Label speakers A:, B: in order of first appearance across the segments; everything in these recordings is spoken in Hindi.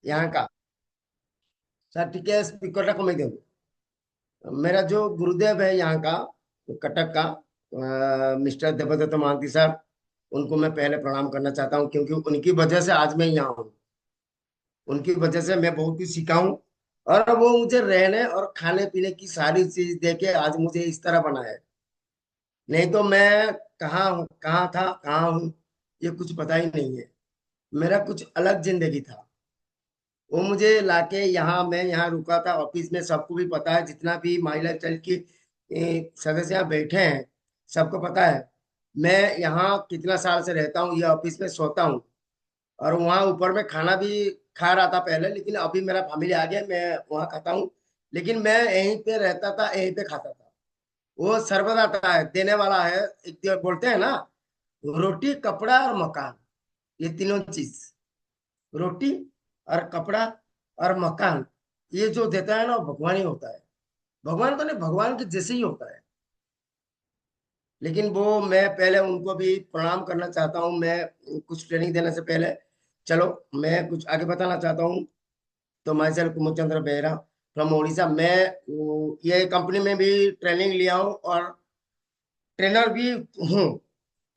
A: यहाँ का। सर ठीक है, स्पीकर को मैं दे दूँ। मेरा जो गुरुदेव है यहाँ का, कटक का, मिस्टर देवदत्त महांती साहब, उनको मैं पहले प्रणाम करना चाहता हूँ, क्योंकि उनकी वजह से आज मैं यहाँ हूँ। उनकी वजह से मैं बहुत कुछ सीखा हूँ। और वो मुझे रहने और खाने पीने की सारी चीज दे के आज मुझे इस तरह बनाया है। नहीं तो मैं कहाँ हूँ, कहाँ था, कहाँ हूँ, ये कुछ पता ही नहीं है। मेरा कुछ अलग जिंदगी था। वो मुझे लाके यहाँ, मैं यहाँ रुका था ऑफिस में, सबको भी पता है, जितना भी महिला चल की सदस्य यहाँ बैठे हैं, सबको पता है मैं यहाँ कितना साल से रहता हूँ, ये ऑफिस में सोता हूँ। और वहाँ ऊपर में खाना भी खा रहा था पहले, लेकिन अभी मेरा फैमिली आ गया, मैं वहाँ खाता हूँ। लेकिन मैं यहीं पे रहता था, यहीं पे खाता था। वो सर्वदा आता है, देने वाला है। एक जो बोलते हैं ना, रोटी कपड़ा और मकान, ये तीनों चीज, रोटी और कपड़ा और मकान, ये जो देता है ना वो भगवान ही होता है। भगवान तो नहीं, भगवान के जैसे ही होता है। लेकिन वो, मैं पहले उनको भी प्रणाम करना चाहता हूँ, मैं कुछ ट्रेनिंग देने से पहले। चलो, मैं कुछ आगे बताना चाहता हूँ। तो मैं sir Kumud Chandra Behera from Orissa. मैं ये कंपनी में भी ट्रेनिंग लिया हूँ और ट्रेनर भी हूँ।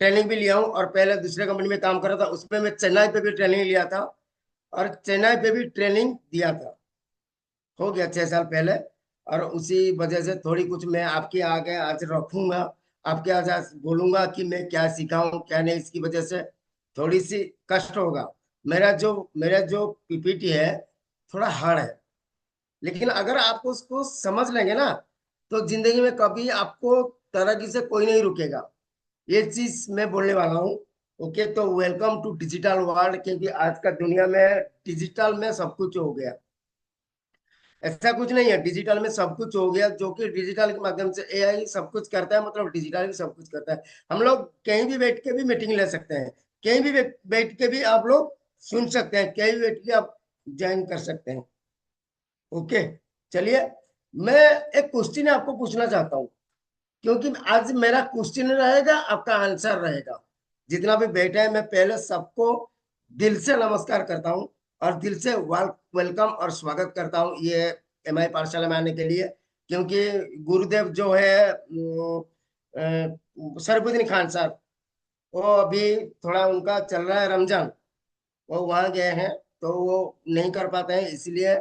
A: ट्रेनिंग भी लिया हूँ, और पहले दूसरे कंपनी में काम कर रहा था, उसमें मैं चेन्नई पे भी ट्रेनिंग लिया था, और चेन्नई पे भी ट्रेनिंग दिया था। हो गया 6 साल पहले। और उसी वजह से थोड़ी कुछ मैं आपके आगे आज रखूंगा, आपके आज बोलूंगा कि मैं क्या सीखा हूँ क्या नहीं। इसकी वजह से थोड़ी सी कष्ट होगा। मेरा जो पीपीटी है, थोड़ा हार्ड है। लेकिन अगर आप उसको समझ लेंगे ना, तो जिंदगी में कभी आपको तरक्की से कोई नहीं रुकेगा। ये चीज मैं बोलने वाला हूँ। ओके, तो वेलकम टू डिजिटल वर्ल्ड, क्योंकि आज का दुनिया में डिजिटल में सब कुछ हो गया। ऐसा कुछ नहीं है, डिजिटल में सब कुछ हो गया, जो कि डिजिटल के माध्यम से एआई सब कुछ करता है, मतलब डिजिटल भी सब कुछ करता है। हम लोग कहीं भी बैठ के भी मीटिंग ले सकते हैं, कहीं भी बैठ के भी आप लोग सुन सकते हैं, कहीं भी बैठ के आप ज्वाइन कर सकते हैं। ओके, चलिए, मैं एक क्वेश्चन आपको पूछना चाहता हूँ, क्योंकि आज मेरा क्वेश्चन रहेगा, आपका आंसर रहेगा। जितना भी बैठे हैं, मैं पहले सबको दिल से नमस्कार करता हूँ, और दिल से वेलकम और स्वागत करता हूँ ये एमआई पाठशाला में आने के लिए। क्योंकि गुरुदेव जो है सरबुद्दीन खान साहब, वो अभी थोड़ा उनका चल रहा है रमजान, वो वहां गए हैं, तो वो नहीं कर पाते हैं, इसलिए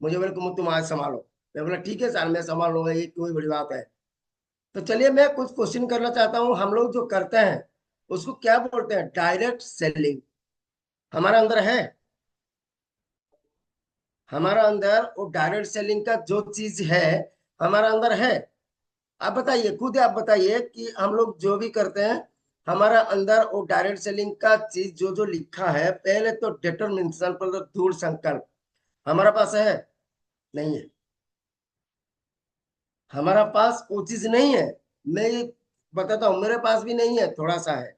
A: मुझे बोले कि तुम आज संभालो। मैं बोला ठीक है सर, मैं संभाल लूंगा, ये कोई बड़ी बात है। तो चलिए, मैं कुछ क्वेश्चन करना चाहता हूँ। हम लोग जो करते हैं उसको क्या बोलते हैं? डायरेक्ट सेलिंग हमारा अंदर है। हमारा अंदर वो डायरेक्ट सेलिंग का जो चीज है, हमारा अंदर है। आप बताइए, खुद आप बताइए कि हम लोग जो भी करते हैं, हमारा अंदर वो डायरेक्ट सेलिंग का चीज जो जो लिखा है, पहले तो डिटर्मिनेशन पर दृढ़ संकल्प हमारा पास है? नहीं है। हमारा पास वो चीज नहीं है। मैं ये बताता हूँ, मेरे पास भी नहीं है, थोड़ा सा है।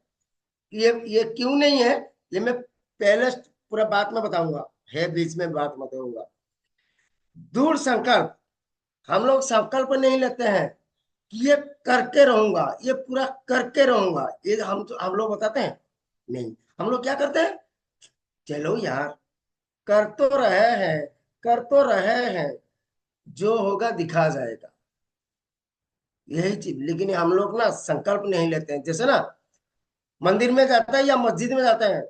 A: ये क्यों नहीं है, ये मैं पहले पूरा बात में बताऊंगा, है बीच में बात बताऊंगा। दृढ़ संकल्प, हम लोग संकल्प नहीं लेते हैं कि ये करके रहूंगा, ये पूरा करके रहूंगा, ये हम लोग बताते हैं। नहीं, हम लोग क्या करते हैं? चलो यार, कर तो रहे हैं, कर तो रहे हैं, जो होगा दिखा जाएगा, यही चीज। लेकिन हम लोग ना संकल्प नहीं लेते हैं। जैसे ना, मंदिर में जाता है या मस्जिद में जाते हैं,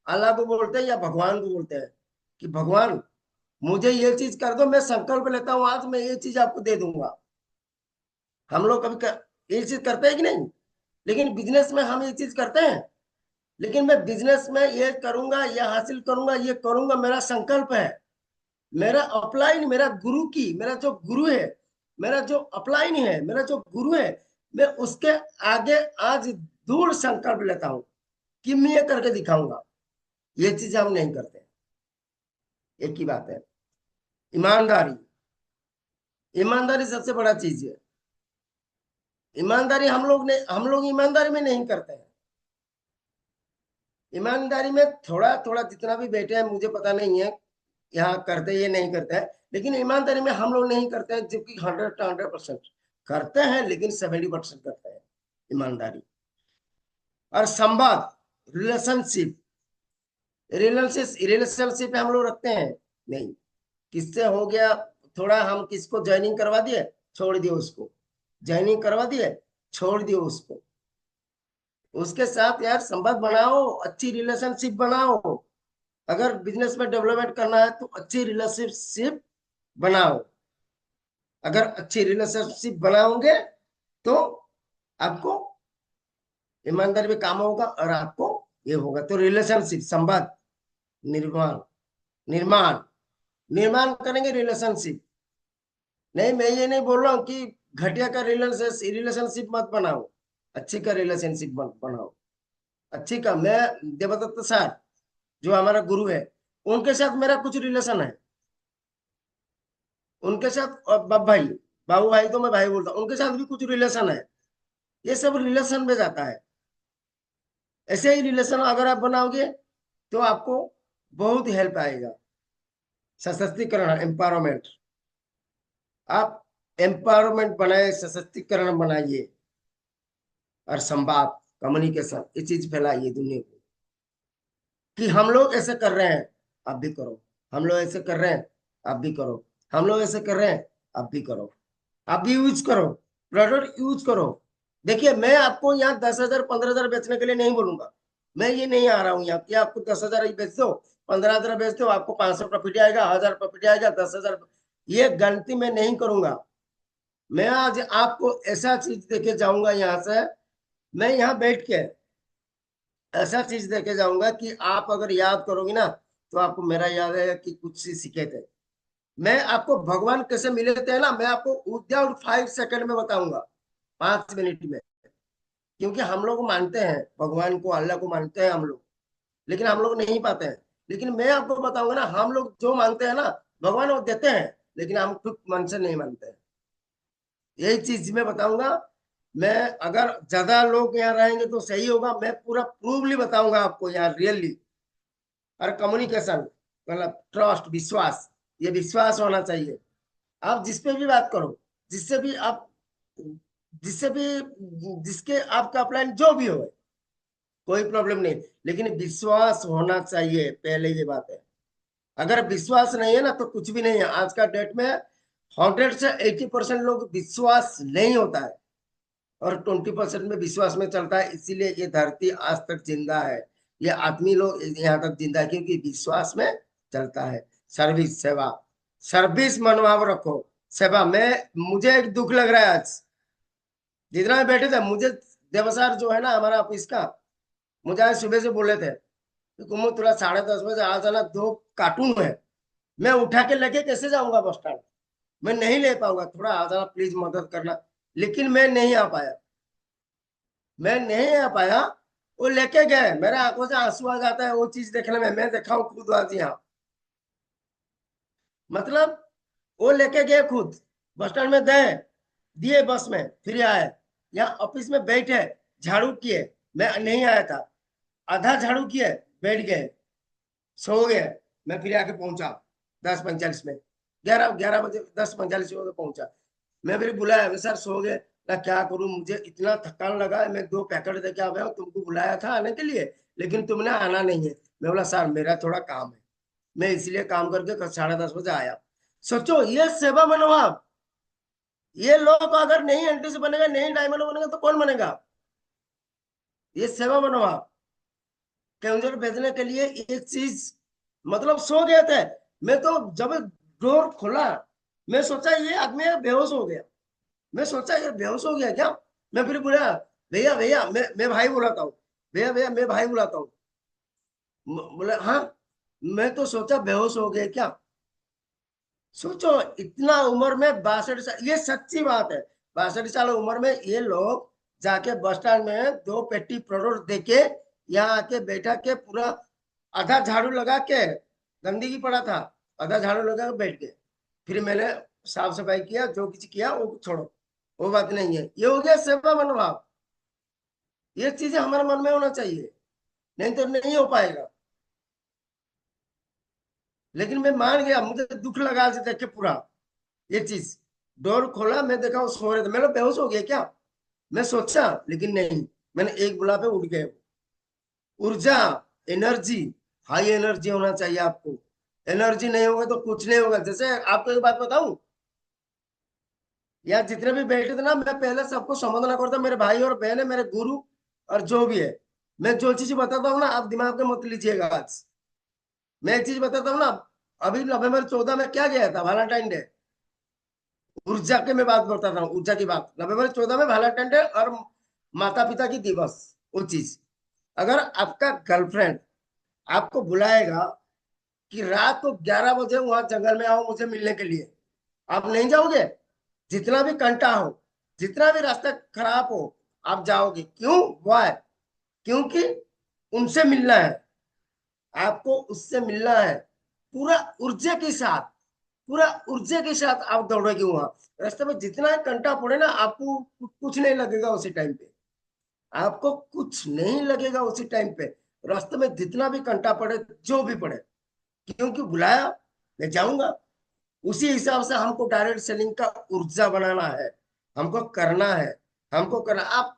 A: अल्लाह को बोलते हैं या भगवान को बोलते हैं कि भगवान मुझे ये चीज कर दो, मैं संकल्प लेता हूँ आज मैं ये चीज आपको दे दूंगा। हम लोग ये चीज करते हैं कि नहीं? लेकिन बिजनेस में हम ये चीज करते हैं। लेकिन मैं बिजनेस में ये करूंगा, ये हासिल करूंगा, ये करूंगा, मेरा संकल्प है। मेरा अपलाइन, मेरा गुरु की, मेरा जो गुरु है, मेरा जो अपलाइन है, मेरा जो गुरु है, मैं उसके आगे आज दृढ़ संकल्प लेता हूं कि मैं ये करके दिखाऊंगा। ये चीज हम नहीं करते। एक ही बात है, ईमानदारी। ईमानदारी सबसे बड़ा चीज है। ईमानदारी हम लोग ईमानदारी में नहीं करते हैं। ईमानदारी में थोड़ा थोड़ा जितना भी बैठे हैं, मुझे पता नहीं है यहाँ करते ये नहीं करते हैं, लेकिन ईमानदारी में हम लोग नहीं करते हैं, जबकि 100% करते हैं, लेकिन 70% करते हैं ईमानदारी। और संवाद, रिलेशनशिप, रिलेशनशिप हम लोग रखते हैं। नहीं। किससे हो गया, थोड़ा हम किसको ज्वाइनिंग करवा दिए, छोड़ दिए उसको, ज्वाइनिंग करवा दिए, छोड़ दिए उसको। उसके साथ यार संबंध बनाओ, अच्छी रिलेशनशिप बनाओ। अगर बिजनेस में डेवलपमेंट करना है तो अच्छी रिलेशनशिप बनाओ। अगर अच्छी रिलेशनशिप बनाओगे तो आपको ईमानदारी में काम होगा और आपको ये होगा। तो रिलेशनशिप, संबंध, निर्माण, निर्माण निर्माण करेंगे रिलेशनशिप। नहीं, मैं ये नहीं बोल रहा हूँ कि घटिया का रिलेशनशिप मत बनाओ, अच्छी का रिलेशनशिप बनाओ। अच्छी का, मैं देवदत्त सर जो हमारा गुरु है, उनके साथ मेरा कुछ रिलेशन है। उनके साथ भाई, बाबू भाई तो मैं भाई बोलता हूँ, उनके साथ भी कुछ रिलेशन है। ये सब रिलेशन में जाता है। ऐसे ही रिलेशन अगर आप बनाओगे तो आपको बहुत हेल्प आएगा। सशक्तिकरण, एम्पावरमेंट, आप एम्पावरमेंट बनाए, सशक्तिकरण बनाइए, और संवाद, कम्युनिकेशन, ये चीज फैलाइए दुनिया को कि हम लोग ऐसे कर रहे हैं, आप भी करो। हम लोग ऐसे कर रहे हैं, आप भी करो। हम लोग ऐसे कर रहे हैं, आप भी करो। आप भी यूज करो, प्रोडक्ट यूज करो। देखिए, मैं आपको यहाँ 10,000 15,000 बेचने के लिए नहीं बोलूंगा। मैं ये नहीं आ रहा हूँ यहाँ कि आपको 10,000 ही बेच दो, 15,000 बेच दो, आपको 500 प्रॉफिट आएगा, 1,000 प्रॉफिट आएगा, 10,000। ये गलती मैं नहीं करूंगा। मैं आज आपको ऐसा चीज देके जाऊंगा यहाँ से। मैं यहाँ बैठ के ऐसा चीज देके जाऊंगा कि आप अगर याद करोगे ना, तो आपको मेरा याद है कि कुछ चीज सीखे थे। मैं आपको भगवान कैसे मिले थे ना, मैं आपको विदाउट 5 सेकंड में बताऊंगा, 5 मिनट में। क्योंकि हम लोग मानते हैं भगवान को, अल्लाह को मानते हैं हम लोग, लेकिन हम लोग नहीं पाते हैं। लेकिन मैं आपको बताऊंगा ना, हम लोग जो मानते हैं ना, भगवान वो देते हैं, लेकिन हम खुद मन से नहीं मानते हैं। यही चीज मैं बताऊंगा। मैं, अगर ज्यादा लोग यहाँ रहेंगे तो सही होगा। मैं पूरा प्रूवली बताऊंगा आपको यहाँ, रियली। और कम्युनिकेशन मतलब ट्रस्ट, विश्वास, ये विश्वास होना चाहिए। आप जिस पे भी बात करो, जिससे भी आप, जिससे भी, जिसके आपका प्लान जो भी हो, कोई प्रॉब्लम नहीं, लेकिन विश्वास होना चाहिए, पहले ये बात है। अगर विश्वास नहीं है ना तो कुछ भी नहीं है। आज का डेट में 100 से 80% लोग विश्वास नहीं होता है, और 20% में विश्वास में चलता है। इसीलिए ये धरती आज तक जिंदा है, ये आदमी लोग यहाँ तक जिंदा है, क्योंकि विश्वास में चलता है। सर्विस, सेवा, सर्विस मनोभाव रखो, सेवा में। मुझे एक दुख लग रहा है आज, जितना में बैठे थे, मुझे देवसार जो है ना हमारा ऑफिस का, मुझे आज सुबह से बोले थे कि कुमु थोड़ा 10:30 बजे आ जाना, 2 कार्टून है। मैं उठा के लेके कैसे जाऊंगा बस स्टैंड, मैं नहीं ले पाऊंगा, थोड़ा आ जाना प्लीज, मदद करना। लेकिन मैं नहीं आ पाया, मैं नहीं आ पाया। वो लेके गए, मेरे आंखों से आंसू आ जाता है वो चीज देखने में। मैं देखा हूँ खुद आज यहाँ, मतलब वो लेके गए खुद, बस स्टैंड में गए, दिए बस में, फिर आए यहाँ ऑफिस में बैठे, झाड़ू किए। मैं नहीं आया था, आधा झाड़ू किए, बैठ गए, सो गए। मैं फिर आके पहुंचा 10:45 में, 11 11 बजे, 10:45 में पहुंचा। मैं फिर बुलाया, मैं सर सो गए ना, क्या करूं, मुझे इतना थकान लगा है, मैं 2 पैकेट देके आ गया हूं, तुमको बुलाया था आने के लिए, लेकिन तुमने आना नहीं है। मैं बोला सर मेरा थोड़ा काम है, मैं इसलिए काम करके 10:30 बजे आया। सोचो, ये सेवा मनोभाव। ये लोग अगर नहीं एंटी से बनेगा, नहीं डायमंड बनेगा, तो कौन बनेगा? ये सेवा मनोभाव। केंद्र भेजने के लिए एक चीज, मतलब सो गए थे। मैं तो जब डोर खोला, मैं सोचा ये आदमी बेहोश हो गया। मैं सोचा ये बेहोश हो गया क्या। मैं फिर बोला भैया भैया, मैं भाई बुलाता हूँ, भैया भैया मैं भाई बुलाता हूँ। बोले हाँ। मैं तो सोचा बेहोश हो गया क्या। सोचो, इतना उम्र में 62 साल, ये सच्ची बात है। 62 साल उम्र में ये लोग जाके बस स्टैंड में 2 पेटी प्रोडक्ट देके यहाँ आके बैठा के, पूरा आधा झाड़ू लगा के, गंदगी पड़ा था, आधा झाड़ू लगा के बैठ गए। फिर मैंने साफ सफाई किया, जो कुछ किया वो छोड़ो, वो बात नहीं है। ये हो गया सेवा मनोभाव। ये चीजें हमारे मन में होना चाहिए, नहीं तो नहीं हो पाएगा। लेकिन मैं मान गया, मुझे दुख लगा आज देख के पूरा ये चीज। डोर खोला, मैं देखा वो सो रहे थे। मैं लोग बेहोश हो गया क्या, मैं सोचा, लेकिन नहीं। मैंने एक बुला पे उठ गए। ऊर्जा, एनर्जी, हाई एनर्जी होना चाहिए आपको। एनर्जी नहीं होगा तो कुछ नहीं होगा। जैसे आपको एक बात बताऊं, यहाँ जितने भी बैठे थे ना, मैं पहले सबको संबोधन करता, मेरे भाई और बहन है, मेरे गुरु और जो भी है। मैं जो चीज बताता हूँ ना, आप दिमाग में मत लीजिएगा आज। मैं एक चीज बताता हूँ ना, अभी नवंबर 14 में क्या गया था, वैलेंटाइन डे। ऊर्जा के मैं बात बताता हूँ, ऊर्जा की बात। नवंबर 14 में वैलेंटाइन डे और माता पिता की दिवस, वो चीज। अगर आपका गर्लफ्रेंड आपको बुलाएगा कि रात को 11 बजे वहां जंगल में आओ मुझे मिलने के लिए, आप नहीं जाओगे? जितना भी कंटा हो, जितना भी रास्ता खराब हो, आप जाओगे। क्यों? वाई? क्योंकि उनसे मिलना है, आपको उससे मिलना है। पूरा ऊर्जा के साथ, पूरा ऊर्जा के साथ आप दौड़ोगे वहां। रास्ते में जितना कंटा पड़े ना, आपको कुछ नहीं लगेगा उसी टाइम पे। आपको कुछ नहीं लगेगा उसी टाइम पे। रास्ते में जितना भी कंटा पड़े, जो भी पड़े, क्योंकि बुलाया, मैं जाऊंगा। उसी हिसाब से हमको डायरेक्ट सेलिंग का ऊर्जा बनाना है, हमको करना है। हमको करना आप,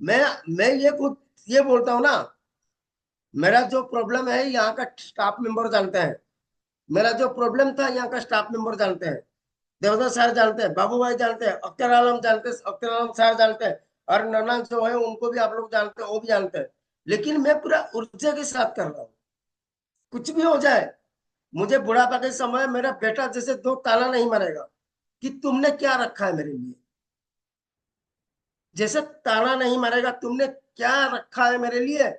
A: मैं मैं ये खुद ये बोलता हूँ ना, मेरा जो प्रॉब्लम है यहाँ का स्टाफ मेंबर जानते हैं। मेरा जो प्रॉब्लम था यहाँ का स्टाफ मेंबर जानते हैं। देवदत्त सर जानते हैं, बाबू भाई जानते हैं, अख्तर आलम जानते हैं, अख्तर आलम सर जानते हैं, और नन्ना जो है उनको भी आप लोग जानते हैं, वो भी जानते हैं। लेकिन मैं पूरा ऊर्जा के साथ कर रहा हूँ। कुछ भी हो जाए, मुझे बुढ़ापा के समय मेरा बेटा जैसे दो ताना नहीं मारेगा कि तुमने क्या रखा है मेरे लिए। जैसे ताना नहीं मारेगा तुमने क्या रखा है मेरे लिए।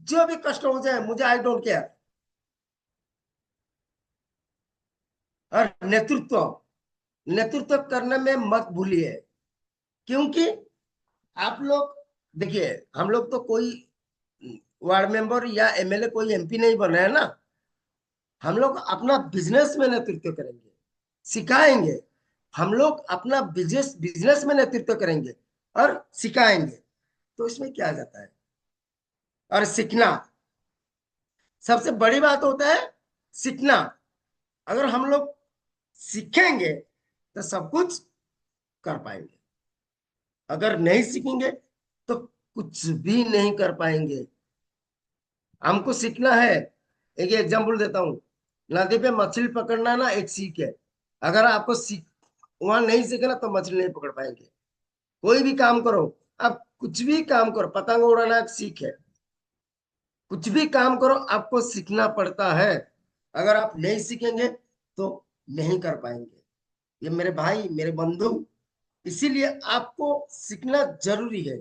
A: जो भी कष्ट हो जाए, मुझे आई डोंट केयर। और नेतृत्व, नेतृत्व करने में मत भूलिए। क्योंकि आप लोग देखिए, हम लोग तो कोई वार्ड मेंबर या एमएलए, कोई एमपी नहीं बने हैं ना। हम लोग अपना बिजनेस में नेतृत्व करेंगे, सिखाएंगे। हम लोग अपना बिजनेस बिजनेस में नेतृत्व करेंगे और सिखाएंगे। तो इसमें क्या जाता है? और सीखना सबसे बड़ी बात होता है, सीखना। अगर हम लोग सीखेंगे तो सब कुछ कर पाएंगे। अगर नहीं सीखेंगे तो कुछ भी नहीं कर पाएंगे। हमको सीखना है। एक एग्जांपल देता हूँ, नदी पे मछली पकड़ना ना एक सीख है। अगर आपको सीख वहां नहीं सीखे ना, तो मछली नहीं पकड़ पाएंगे। कोई भी काम करो, आप कुछ भी काम करो, पतंग उड़ाना एक सीख है। कुछ भी काम करो, आपको सीखना पड़ता है। अगर आप नहीं सीखेंगे तो नहीं कर पाएंगे। ये मेरे भाई, मेरे बंधु, इसीलिए आपको सीखना जरूरी है।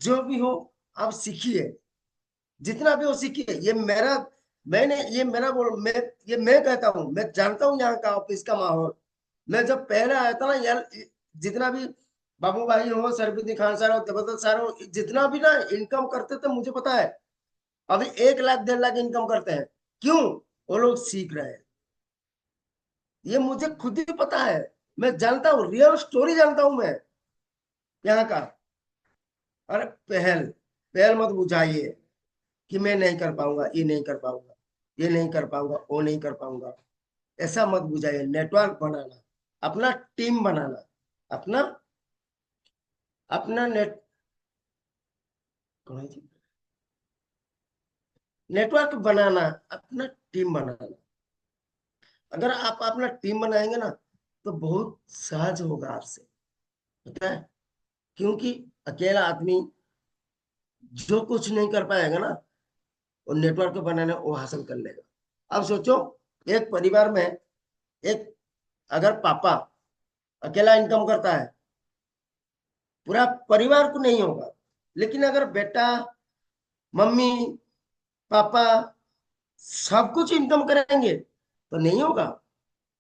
A: जो भी हो, आप सीखिए। जितना भी हो सीखिए। ये मेरा, मैंने ये मेरा बोल मैं ये मैं कहता हूँ, मैं जानता हूँ यहाँ का ऑफिस का माहौल। मैं जब पहले आया था ना यार, जितना भी बाबू भाई हो, सरबुद्दीन खान सर हो, जबरदस्त सर हो, जितना भी ना इनकम करते थे, मुझे पता है। अभी 1 लाख 1.5 लाख इनकम करते हैं। क्यों? वो लोग सीख रहे हैं। ये मुझे खुद ही पता है। मैं जानता हूँ, रियल स्टोरी जानता हूँ मैं यहाँ का। अरे पहल पहल मत बुझाइए कि मैं नहीं कर पाऊंगा, ये नहीं कर पाऊंगा, ये नहीं कर पाऊंगा, वो नहीं कर पाऊंगा। ऐसा मत बुझाइए। नेटवर्क बनाना, अपना टीम बनाना, अपना अपना नेटवर्क बनाना, अपना टीम बनाना। अगर आप अपना टीम बनाएंगे ना, तो बहुत सहज होगा आपसे, पता है। क्योंकि अकेला आदमी जो कुछ नहीं कर पाएगा ना, वो नेटवर्क बनाने वो हासिल कर लेगा। अब सोचो, एक परिवार में, एक अगर पापा अकेला इनकम करता है, पूरा परिवार को नहीं होगा। लेकिन अगर बेटा, मम्मी, पापा सब कुछ इनकम करेंगे तो नहीं होगा।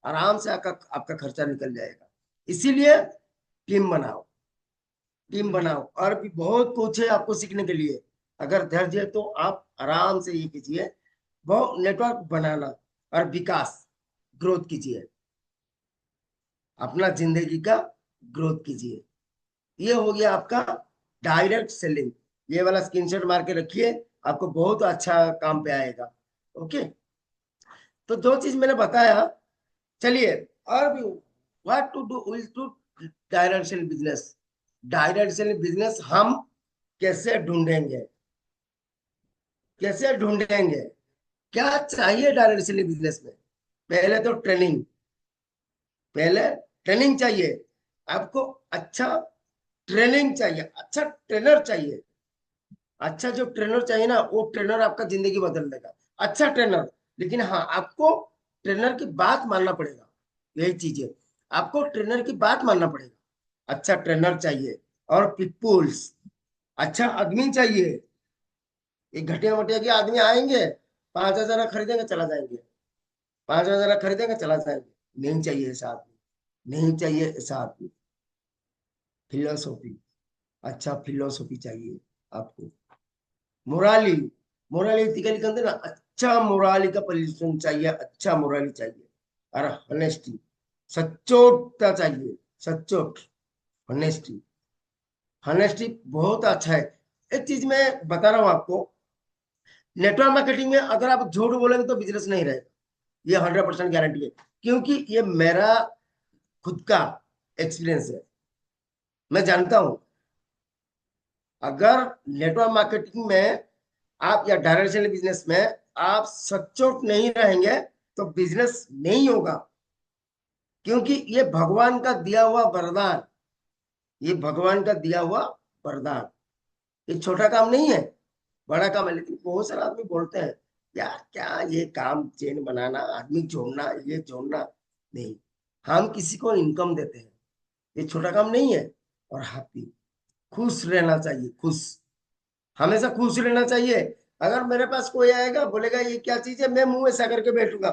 A: आराम से आपका आपका खर्चा निकल जाएगा। इसीलिए टीम बनाओ, टीम बनाओ। और भी बहुत कुछ है आपको सीखने के लिए। अगर धैर्य है तो आप आराम से ये कीजिए, बहुत नेटवर्क बनाना और विकास, ग्रोथ कीजिए। अपना जिंदगी का ग्रोथ कीजिए। ये हो गया आपका डायरेक्ट सेलिंग। ये वाला स्क्रीनशॉट मार के रखिए, आपको बहुत अच्छा काम पे आएगा। ओके। तो जो चीज मैंने बताया, चलिए। और भी, what to do will to direct selling business. Direct selling business हम कैसे ढूंढेंगे, कैसे ढूंढेंगे? क्या चाहिए डायरेक्ट सेलिंग बिजनेस में? पहले तो ट्रेनिंग, पहले ट्रेनिंग चाहिए आपको। अच्छा ट्रेनिंग चाहिए, अच्छा ट्रेनर चाहिए। अच्छा जो ट्रेनर चाहिए ना, वो ट्रेनर आपका जिंदगी बदल देगा। अच्छा ट्रेनर, लेकिन हाँ आपको ट्रेनर की बात मानना पड़ेगा। यही चीज है, आपको ट्रेनर की बात मानना पड़ेगा। अच्छा ट्रेनर चाहिए। और पीपुल्स, अच्छा आदमी चाहिए। एक घटिया वटिया के आदमी आएंगे, 5,000 खरीदेंगे चला जाएंगे, 5,000 खरीदेंगे चला जाएंगे। नहीं चाहिए ऐसा आदमी, नहीं चाहिए ऐसा आदमी। फिलोसॉफी, अच्छा फिलोसॉफी चाहिए आपको। मोराली, मोराली एथिकली कहते हैं ना, अच्छा मोराली का पोजीशन चाहिए, अच्छा मोराली चाहिए। और ऑनेस्टी, सच्चोटता चाहिए, सच्चोट, ऑनेस्टी। ऑनेस्टी बहुत अच्छा है। एक चीज मैं बता रहा हूँ आपको, नेटवर्क मार्केटिंग में अगर आप झूठ बोलेंगे तो बिजनेस नहीं रहेगा, ये 100% गारंटी है। क्योंकि ये मेरा खुद का एक्सपीरियंस है, मैं जानता हूं। अगर नेटवर्क मार्केटिंग में आप या डायरेक्ट सेलिंग बिजनेस में आप सचोट नहीं रहेंगे तो बिजनेस नहीं होगा। क्योंकि ये भगवान का दिया हुआ वरदान, ये भगवान का दिया हुआ वरदान। ये छोटा काम नहीं है, बड़ा काम है। लेकिन बहुत सारे आदमी बोलते हैं यार क्या ये काम, चेन बनाना, आदमी जोड़ना, ये जोड़ना नहीं। हम किसी को इनकम देते हैं, ये छोटा काम नहीं है। और हैप्पी, खुश रहना चाहिए, खुश, हमेशा खुश रहना चाहिए। अगर मेरे पास कोई आएगा बोलेगा ये क्या चीज है, मैं मुंह ऐसा करके बैठूंगा,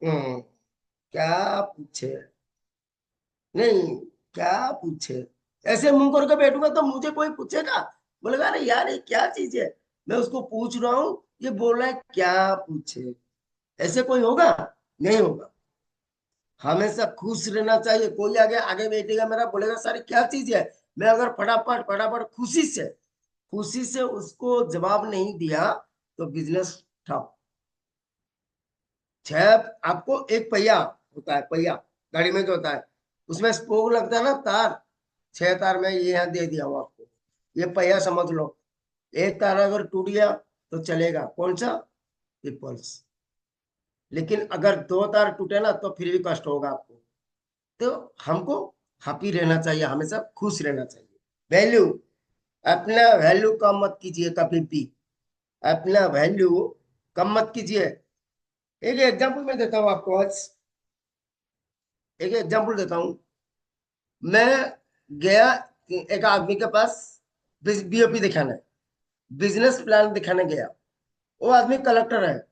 A: क्या पूछे, नहीं क्या पूछे, ऐसे मुंह करके बैठूंगा तो मुझे कोई पूछेगा, बोलेगा अरे यार ये क्या चीज है, मैं उसको पूछ रहा हूँ, ये बोल रहा है क्या पूछे। ऐसे कोई होगा? नहीं होगा। हमेशा खुश रहना चाहिए। कोई आगे आगे बैठेगा मेरा, बोलेगा सर क्या चीज है, मैं अगर फटाफट फटाफट खुशी से उसको जवाब नहीं दिया तो बिजनेस ठप। छह, आपको एक पहिया होता है, पहिया गाड़ी में जो होता है, उसमें स्पोक लगता है ना, तार, 6 तार में ये यहाँ दे दिया हूँ आपको, ये पहिया समझ लो। एक तार अगर टूट गया तो चलेगा कौन सा? पीपल्स। लेकिन अगर 2 तार टूटे ना तो फिर भी कष्ट होगा आपको। तो हमको हैप्पी रहना चाहिए, हमेशा खुश रहना चाहिए। वैल्यू, अपना वैल्यू कम मत कीजिए कभी भी, अपना वैल्यू कम मत कीजिए। एक एग्जांपल मैं देता हूँ आपको आज, एक एग्जांपल देता हूँ। मैं गया एक आदमी के पास बीओपी दिखाने, बिजनेस प्लान दिखाने गया। वो आदमी कलेक्टर है,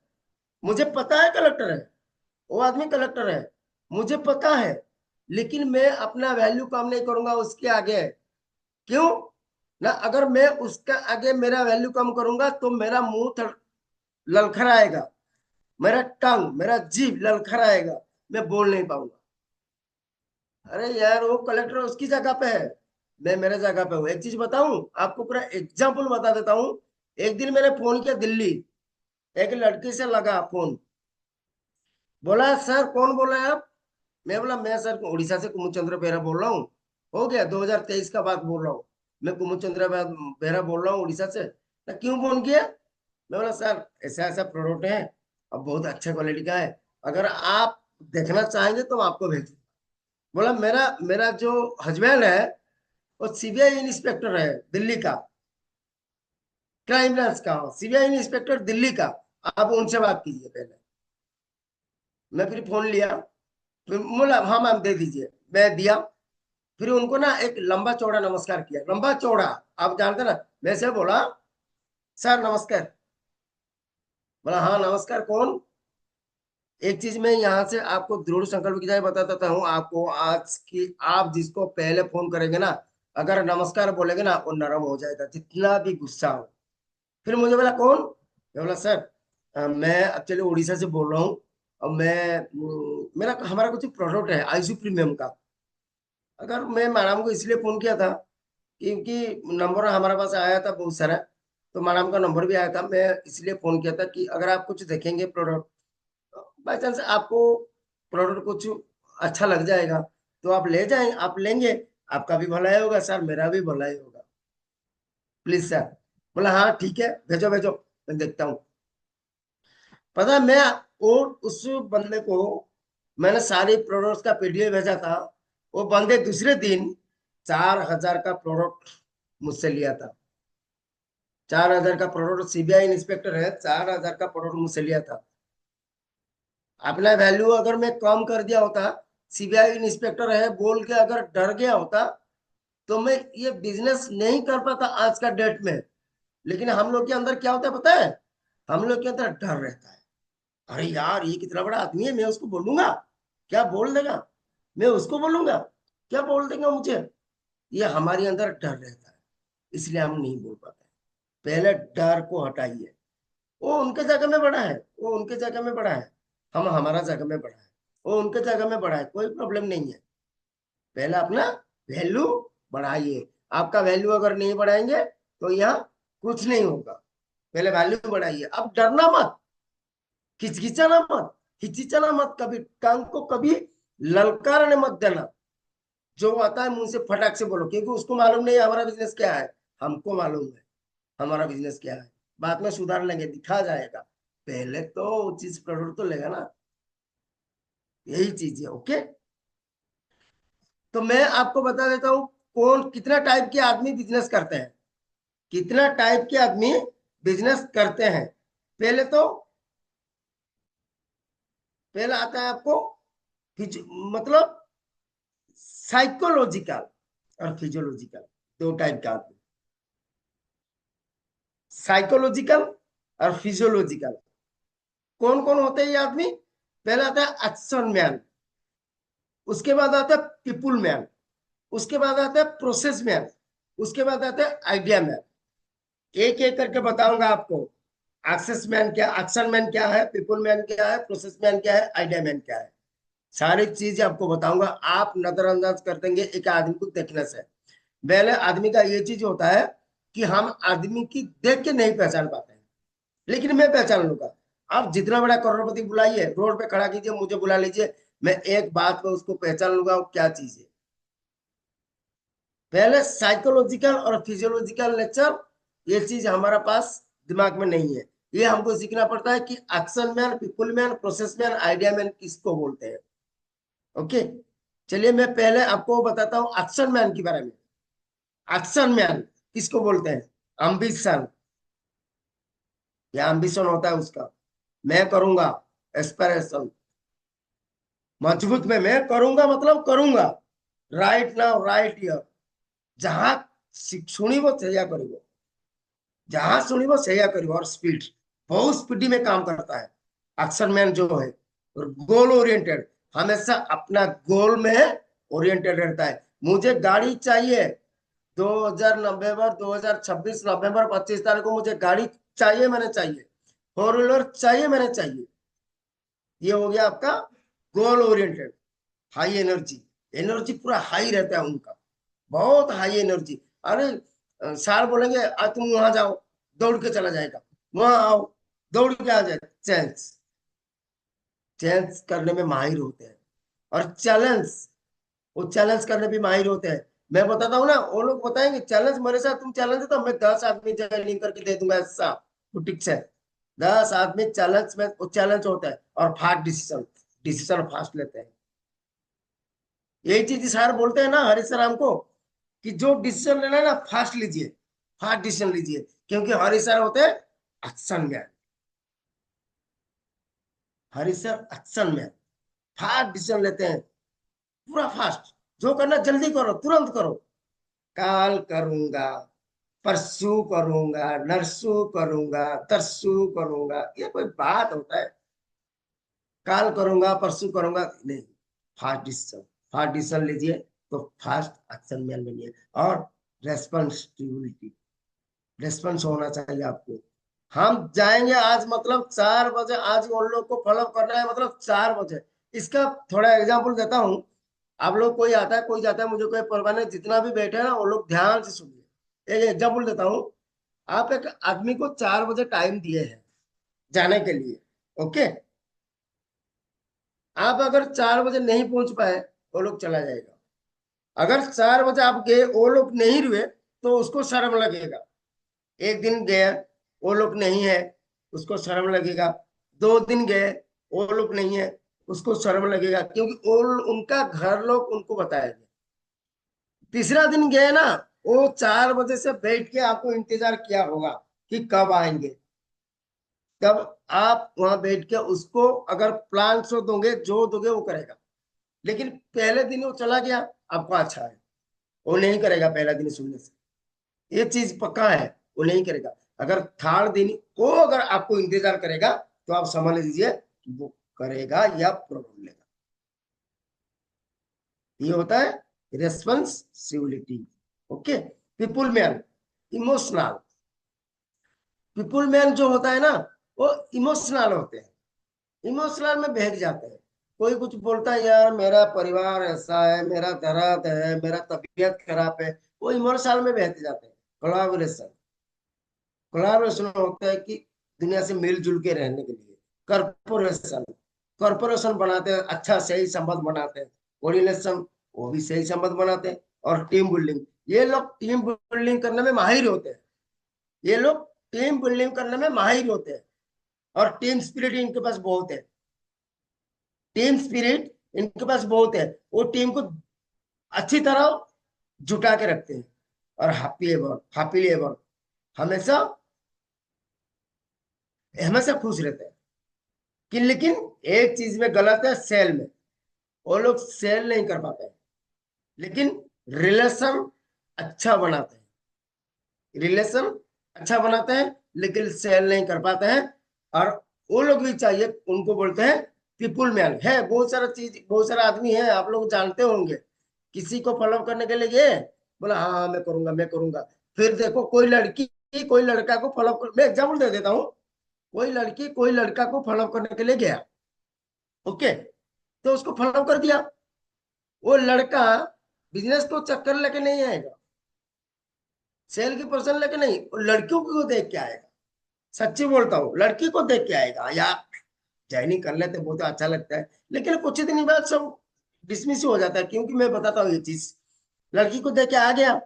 A: मुझे पता है कलेक्टर है, वो आदमी कलेक्टर है, मुझे पता है। लेकिन मैं अपना वैल्यू कम नहीं करूंगा उसके आगे। क्यों ना? अगर मैं उसका आगे मेरा वैल्यू कम करूंगा तो मेरा मुंह ललखराएगा, मेरा टंग, मेरा जीभ ललखराएगा, मैं बोल नहीं पाऊंगा। अरे यार वो कलेक्टर उसकी जगह पे है, मैं मेरे जगह पे हूँ। एक चीज बताऊं आपको, पूरा एग्जाम्पल बता देता हूँ। एक दिन मैंने फोन किया दिल्ली, एक लड़की से लगा फोन, बोला सर कौन बोल रहे हैं आप? मैं बोला मैं सर उड़ीसा से कुमुद चंद्र बेहरा बोल रहा हूँ। हो गया 2023 का बात बोल रहा हूँ, मैं कुमुद चंद्र बेहरा बोल रहा हूँ उड़ीसा से। तो क्यों फोन किया? मैं बोला सर ऐसा ऐसा प्रोडक्ट है, अब बहुत अच्छा क्वालिटी का है, अगर आप देखना चाहेंगे तो मैं आपको भेजूँ। बोला मेरा मेरा जो हस्बैंड है वो सीबीआई इंस्पेक्टर है दिल्ली का, क्राइम ब्रांच का, सीबीआई इंस्पेक्टर दिल्ली का, आप उनसे बात कीजिए पहले। मैं फिर फोन लिया, फिर बोला हाँ मैम दे दीजिए, मैं दिया। फिर उनको ना एक लंबा चौड़ा नमस्कार किया, लंबा चौड़ा, आप जानते ना। मैं से बोला सर नमस्कार। बोला हाँ नमस्कार, कौन? एक चीज मैं यहाँ से आपको दृढ़ संकल्प की जाए बताता हूँ आपको आज की, आप जिसको पहले फोन करेंगे ना, अगर नमस्कार बोलेंगे ना वो नरम हो जाएगा जितना भी गुस्सा हो। फिर मुझे बोला कौन? मैं बोला सर मैं एक्चुअली उड़ीसा से बोल रहा हूँ, और मैं मेरा हमारा कुछ प्रोडक्ट है आईसू प्रीमियम का। अगर मैं मैडम को इसलिए फोन किया था क्योंकि नंबर हमारे पास आया था बहुत सारा, तो मैडम का नंबर भी आया था, मैं इसलिए फोन किया था कि अगर आप कुछ देखेंगे प्रोडक्ट, बाई चांस आपको प्रोडक्ट कुछ अच्छा लग जाएगा तो आप ले जाएंगे, आप लेंगे, आपका भी भलाई होगा सर, मेरा भी भलाई होगा, प्लीज सर। बोला हाँ ठीक है भेजो भेजो, मैं देखता हूँ। पता है, मैं और उस बंदे को मैंने सारी प्रोडक्ट्स का पीडीएफ भेजा था। वो बंदे दूसरे दिन 4,000 का प्रोडक्ट मुझसे लिया था। 4,000 का प्रोडक्ट, सीबीआई इंस्पेक्टर है, 4,000 का प्रोडक्ट मुझसे लिया था। अपना वैल्यू अगर मैं कम कर दिया होता, सीबीआई इंस्पेक्टर है बोल के अगर डर गया होता, तो मैं ये बिजनेस नहीं कर पाता आज का डेट में। लेकिन हम लोग के अंदर क्या होता है पता है, हम लोग के अंदर डर रहता है। अरे यार ये कितना बड़ा आदमी है, मैं उसको बोलूंगा, क्या बोल देगा, मैं उसको बोलूंगा, क्या बोल देगा मुझे। ये हमारे अंदर डर रहता है, इसलिए हम नहीं बोल पाते। पहले डर को हटाइए। वो उनके जगह में बड़ा है, वो उनके जगह में बड़ा है, हम हमारा जगह में बड़ा है। वो उनके जगह में बड़ा है, कोई प्रॉब्लम नहीं है। पहले अपना वैल्यू बढ़ाइए। आपका वैल्यू अगर नहीं बढ़ाएंगे तो यहाँ कुछ नहीं होगा। पहले वैल्यू बढ़ाइए। अब डरना मत, हिचकिचाना मत, हिचकिचाना मत, कभी टांग को कभी ललकारने मत देना। जो आता है मुंह से फटाक से बोलो, क्योंकि उसको मालूम नहीं है हमारा बिजनेस क्या है। हमको मालूम है हमारा बिजनेस क्या है। बाद में सुधार लेंगे, दिखा जाएगा। पहले तो वो चीज प्रोडक्ट तो लेगा ना, यही चीज है। ओके, तो मैं आपको बता देता हूँ कौन कितना टाइप के आदमी बिजनेस करते हैं। कितना टाइप के आदमी बिजनेस करते हैं। पहले तो पहला आता है आपको मतलब साइकोलॉजिकल और फिजियोलॉजिकल, दो टाइप का आदमी। साइकोलॉजिकल और फिजियोलॉजिकल कौन कौन होते हैं ये आदमी। पहला आता है एक्शन मैन, उसके बाद आता है पीपुल मैन, उसके बाद आता है प्रोसेस मैन, उसके बाद आता है आइडिया मैन। एक एक करके बताऊंगा आपको। एक्सेस मैन क्या, एक्शन मैन क्या है, पीपुल मैन क्या है, प्रोसेस मैन क्या है, आइडिया मैन क्या है। सारी चीज आपको बताऊंगा। आप नजरअंदाज कर देंगे एक आदमी को देखने से। पहले आदमी का ये चीज होता है कि हम आदमी की देख के नहीं पहचान पाते हैं, लेकिन मैं पहचान लूंगा। आप जितना बड़ा करोड़पति बुलाइए, रोड पे खड़ा कीजिए, मुझे बुला लीजिए, मैं एक बात में उसको पहचान लूंगा वो क्या चीज है। पहले साइकोलॉजिकल और फिजियोलॉजिकल नेचर, ये चीज हमारा पास दिमाग में नहीं है। ये हमको सीखना पड़ता है कि action man, people man, process man, idea man किसको बोलते हैं। ओके, चलिए मैं पहले आपको बताता हूँ एक्शन मैन के बारे में। एक्शन मैन किसको बोलते हैं। अम्बिशन, या एम्बिशन होता है उसका, मैं करूंगा, एस्पिरेशन, मजबूत में मैं करूंगा मतलब करूंगा, राइट नाउ राइट हियर। जहां सुनी वो सैया करियो, जहां सुनी वो सैया करियो। और स्पीड, बहुत स्पीडी में काम करता है एक्शन मैन जो है। और गोल ओरिएंटेड, हमेशा अपना गोल में ओरिएंटेड रहता है। मुझे गाड़ी चाहिए 2000 नवंबर 2026 नवंबर 25 तारीख को मुझे गाड़ी चाहिए, मैंने चाहिए, फोर व्हीलर चाहिए, मैंने चाहिए। ये हो गया आपका goal oriented. High energy, energy पूरा हाई रहता है उनका, बहुत हाई एनर्जी। अरे सार बोलेंगे आज तुम वहां जाओ, दौड़ के चला जाएगा। वहां आओ, दौड़ के आ जाए। चेंज, चेंज करने में माहिर होते हैं। और चैलेंज, वो चैलेंज करने भी माहिर होते हैं। मैं बताता हूँ ना, वो लोग बताएंगे चैलेंज मेरे साथ, तुम चैलेंज दे तो मैं 10 आदमी ज्वाइनिंग करके दे दूंगा ऐसा। तो ठीक से 10 आदमी चैलेंज में, वो चैलेंज होता है। और फास्ट डिसीजन, डिसीजन फास्ट लेते हैं। यही चीज सर बोलते हैं ना हरीश सर हमको, कि जो डिसीजन लेना है ना फास्ट लीजिए, फास्ट डिसीजन लीजिए। क्योंकि हरीश सर होते हैं action man. Harish sir action man, fast decision लेते हैं, पूरा फास्ट। जो करना जल्दी करो, तुरंत करो। काल करूंगा, परसों करूंगा, नरसों करूंगा, तरसों करूंगा, ये कोई बात होता है। काल करूंगा, परसों करूंगा नहीं। फास्ट डिसीजन, फास्ट डिसीजन लीजिए, तो फास्ट एक्शन मैन बनिए। और रेस्पॉन्सिबिलिटी, रेस्पॉन्स होना चाहिए आपको। हम जाएंगे आज मतलब 4 बजे, आज उन लोग को फॉलो करना है मतलब 4 बजे। इसका थोड़ा एग्जांपल देता हूँ। आप लोग कोई आता है कोई जाता है, मुझे कोई परवाह नहीं, जितना भी बैठे हैं ना वो लोग ध्यान से सुनिए। एक एग्जांपल देता हूँ। आप एक आदमी को 4 बजे टाइम दिए हैं जाने के लिए। ओके, आप अगर 4 बजे नहीं पहुंच पाए, वो लोग चला जाएगा। अगर 4 बजे आप गए, वो लोग नहीं रुए, तो उसको शर्म लगेगा। एक दिन गया, वो लोग नहीं है, उसको शर्म लगेगा। 2 दिन गए, वो लोग नहीं है, उसको शर्म लगेगा, क्योंकि वो उनका घर लोग उनको बताएंगे। तीसरा दिन गए ना, वो 4 बजे से बैठ के आपको इंतजार किया होगा कि कब आएंगे। तब आप वहां बैठ के उसको अगर प्लान सो दोगे, जो दोगे वो करेगा। लेकिन पहले दिन वो चला गया, आपको अच्छा है, वो नहीं करेगा पहला दिन सुनने से, ये चीज पक्का है, वो नहीं करेगा। अगर थर्ड दिन वो अगर आपको इंतजार करेगा, तो आप समझ लीजिए कि वो करेगा या प्रॉब्लम लेगा। ये होता है responsibility. Okay. People man, emotional. People man जो होता है ना, वो इमोशनल होते हैं, इमोशनल में बहक जाते हैं। कोई कुछ बोलता है, यार मेरा परिवार ऐसा है, मेरा दर्द है, मेरा तबीयत खराब है, वो इमोशनल में बहते जाते हैं। कोलैबोरेशन, कोलैबोरेशन होता है कि दुनिया से मिलजुल के रहने के लिए। कॉर्पोरेशन, कॉर्पोरेशन बनाते हैं, अच्छा सही संबंध बनाते हैं। कोऑर्डिनेशन, वो भी सही संबंध बनाते हैं। और टीम बिल्डिंग, ये लोग टीम बिल्डिंग करने में माहिर होते हैं। ये लोग टीम बिल्डिंग करने में माहिर होते हैं, और टीम स्पिरिट इनके पास बहुत है। टीम स्पिरिट इनके पास बहुत है, वो टीम को अच्छी तरह जुटा के रखते हैं। और हैप्पीली एवर, हमेशा हमेशा खुश रहते हैं। कि लेकिन एक चीज में गलत है, सेल में। वो लोग सेल नहीं कर पाते हैं, लेकिन रिलेशन अच्छा बनाते हैं। रिलेशन अच्छा बनाते हैं, लेकिन सेल नहीं कर पाते हैं। और वो लोग भी चाहिए, उनको बोलते हैं पीपुल मैन। है बहुत सारा चीज, बहुत सारा आदमी है, आप लोग जानते होंगे। किसी को फॉलो करने के लिए गए, बोला हाँ हाँ मैं करूंगा मैं करूंगा। फिर देखो कोई लड़की कोई लड़का को फॉलो कर, मैं एग्जाम्पल दे देता हूँ। कोई लड़की कोई लड़का को फॉलो करने के लिए गया, ओके, तो उसको फॉलो कर दिया। वो लड़का बिजनेस को चक्कर लेके नहीं आएगा, सेल की पर्सन लेके नहीं, वो लड़कियों को देख के आएगा। सच्ची बोलता हूँ, लड़की को देख के आएगा। यार ज्वाइनिंग कर लेते बहुत अच्छा लगता है, लेकिन कुछ दिन बाद सब डिसमिस हो जाता है, क्योंकि मैं बताता हूँ ये चीज। लड़की को देख के आ गया,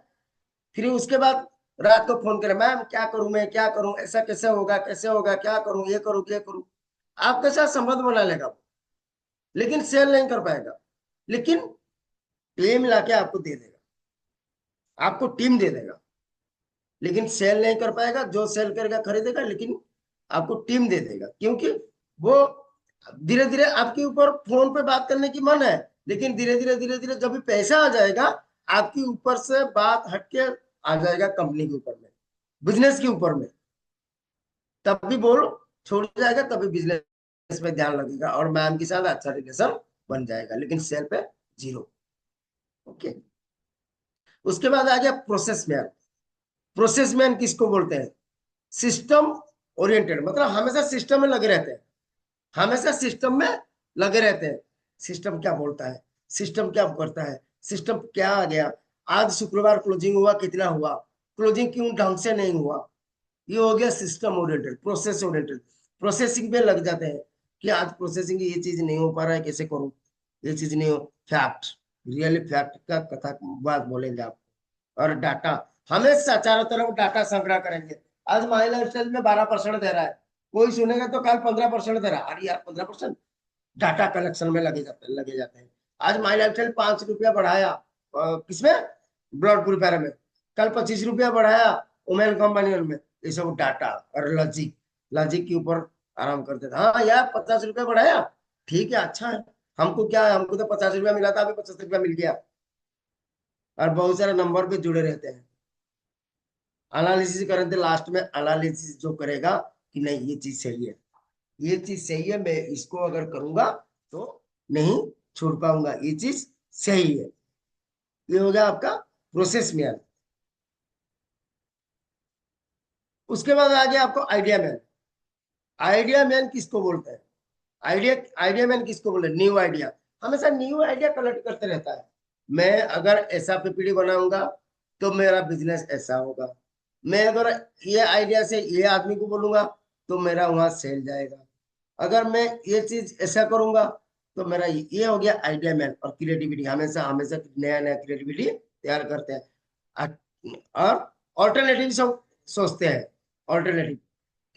A: फिर उसके बाद रात को फोन करे, मैम क्या करूं, मैं क्या करूं, ऐसा कैसे होगा, कैसे होगा, क्या करूं, ये करूं। आपके साथ संबंध बना लेगा वो, लेकिन सेल नहीं कर पाएगा। लेकिन टीम लाके आपको दे देगा, आपको टीम दे देगा। लेकिन सेल नहीं कर पाएगा, जो सेल करेगा खरीदेगा, लेकिन आपको टीम दे देगा। क्योंकि वो धीरे धीरे आपके ऊपर फोन पे बात करने की मन है, लेकिन धीरे धीरे जब भी पैसा आ जाएगा, आपके ऊपर से बात हटके आ जाएगा कंपनी के ऊपर में, बिजनेस के ऊपर में। तब भी बोल छोड़ जाएगा, तभी बिजनेस में ध्यान लगेगा, और मैम के साथ अच्छा रिलेशन बन जाएगा, लेकिन सेल पे जीरो। ओके। उसके बाद आ गया प्रोसेस मैन। प्रोसेस मैन किसको बोलते हैं? सिस्टम ओरिएंटेड, मतलब हमेशा सिस्टम में लगे रहते हैं, हमेशा सिस्टम में लगे रहते हैं। सिस्टम क्या बोलता है, सिस्टम क्या करता है, सिस्टम क्या आ गया, आज शुक्रवार क्लोजिंग हुआ, कितना हुआ, क्लोजिंग क्यों ढंग से नहीं हुआ। ये हो गया system oriented, process oriented. Processing पे लग जाते हैं कि आज प्रोसेसिंग ये चीज नहीं हो पा रहा है, कैसे करूं, ये चीज नहीं हो। फैक्ट, रियली फैक्ट का कथा बात बोलेंगे आप। और डाटा, हमेशा चारों तरफ डाटा संग्रह करेंगे। आज माई लाइफ स्टाइल में 12% दे रहा है, कोई सुनेगा तो कल 15% दे रहा है, अरे यार 15%। डाटा कलेक्शन में लगे जाते हैं। आज माई लाइफ स्टाइल 5 रुपया बढ़ाया, किसमें, ब्लड प्रिपेयर में। कल 25 रुपया बढ़ाया ओमेन कंपनी में। ये सब डाटा और लॉजिक, लॉजिक के ऊपर आराम करते थे। हाँ यार 50 रुपया बढ़ाया, ठीक है अच्छा है, हमको क्या है, हमको तो 50 रुपया मिला था, अभी 50 रुपया मिल गया। और बहुत सारे नंबर पे जुड़े रहते हैं। एनालिसिस करें तो लास्ट में एनालिसिस जो करेगा कि नहीं ये चीज सही है, ये चीज सही है, मैं इसको अगर करूंगा तो नहीं छोड़ पाऊंगा, ये चीज सही है। ये हो गया आपका प्रोसेस मैन। उसके बाद आ गया आपको आइडिया मैन। आइडिया मैन किसको बोलते हैं? आइडिया, आइडिया मैन किसको बोलते हैं? न्यू आइडिया, हमेशा न्यू आइडिया कलेक्ट करते रहता है। मैं अगर ऐसा पीपीटी बनाऊंगा तो मेरा बिजनेस ऐसा होगा। मैं अगर ये आइडिया से ये आदमी को बोलूंगा तो मेरा वहां सेल जाएगा। अगर मैं ये चीज ऐसा करूंगा तो मेरा ये हो गया आइडिया मैन। और क्रिएटिविटी, हमेशा हमेशा नया नया क्रिएटिविटी तैयार करते हैं। और ऑल्टरनेटिव सब सोचते हैं, ऑल्टरनेटिव।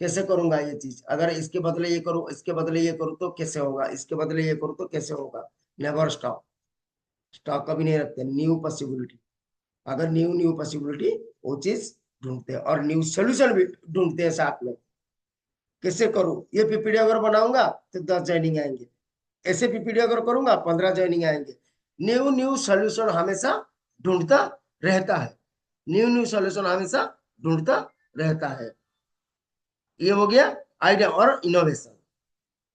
A: कैसे करूंगा ये चीज, अगर इसके बदले ये करूं, इसके बदले ये करूं तो कैसे होगा, इसके बदले ये करूं तो कैसे होगा। नेवर स्टॉप, स्टॉप कभी नहीं रखते, न्यू पॉसिबिलिटी। अगर न्यू न्यू पॉसिबिलिटी, वो चीज ढूंढते हैं और न्यू सोल्यूशन भी ढूंढते हैं साथ में। कैसे करूं, ये पीपीटी अगर बनाऊंगा तो 10 ज्वाइनिंग आएंगे, ऐसे पीपीटी अगर करूंगा 15 ज्वाइनिंग आएंगे। न्यू न्यू सोल्यूशन हमेशा ढूंढता रहता है, न्यू न्यू सोल्यूशन हमेशा ढूंढता रहता है। ये हो गया आइडिया। और इनोवेशन,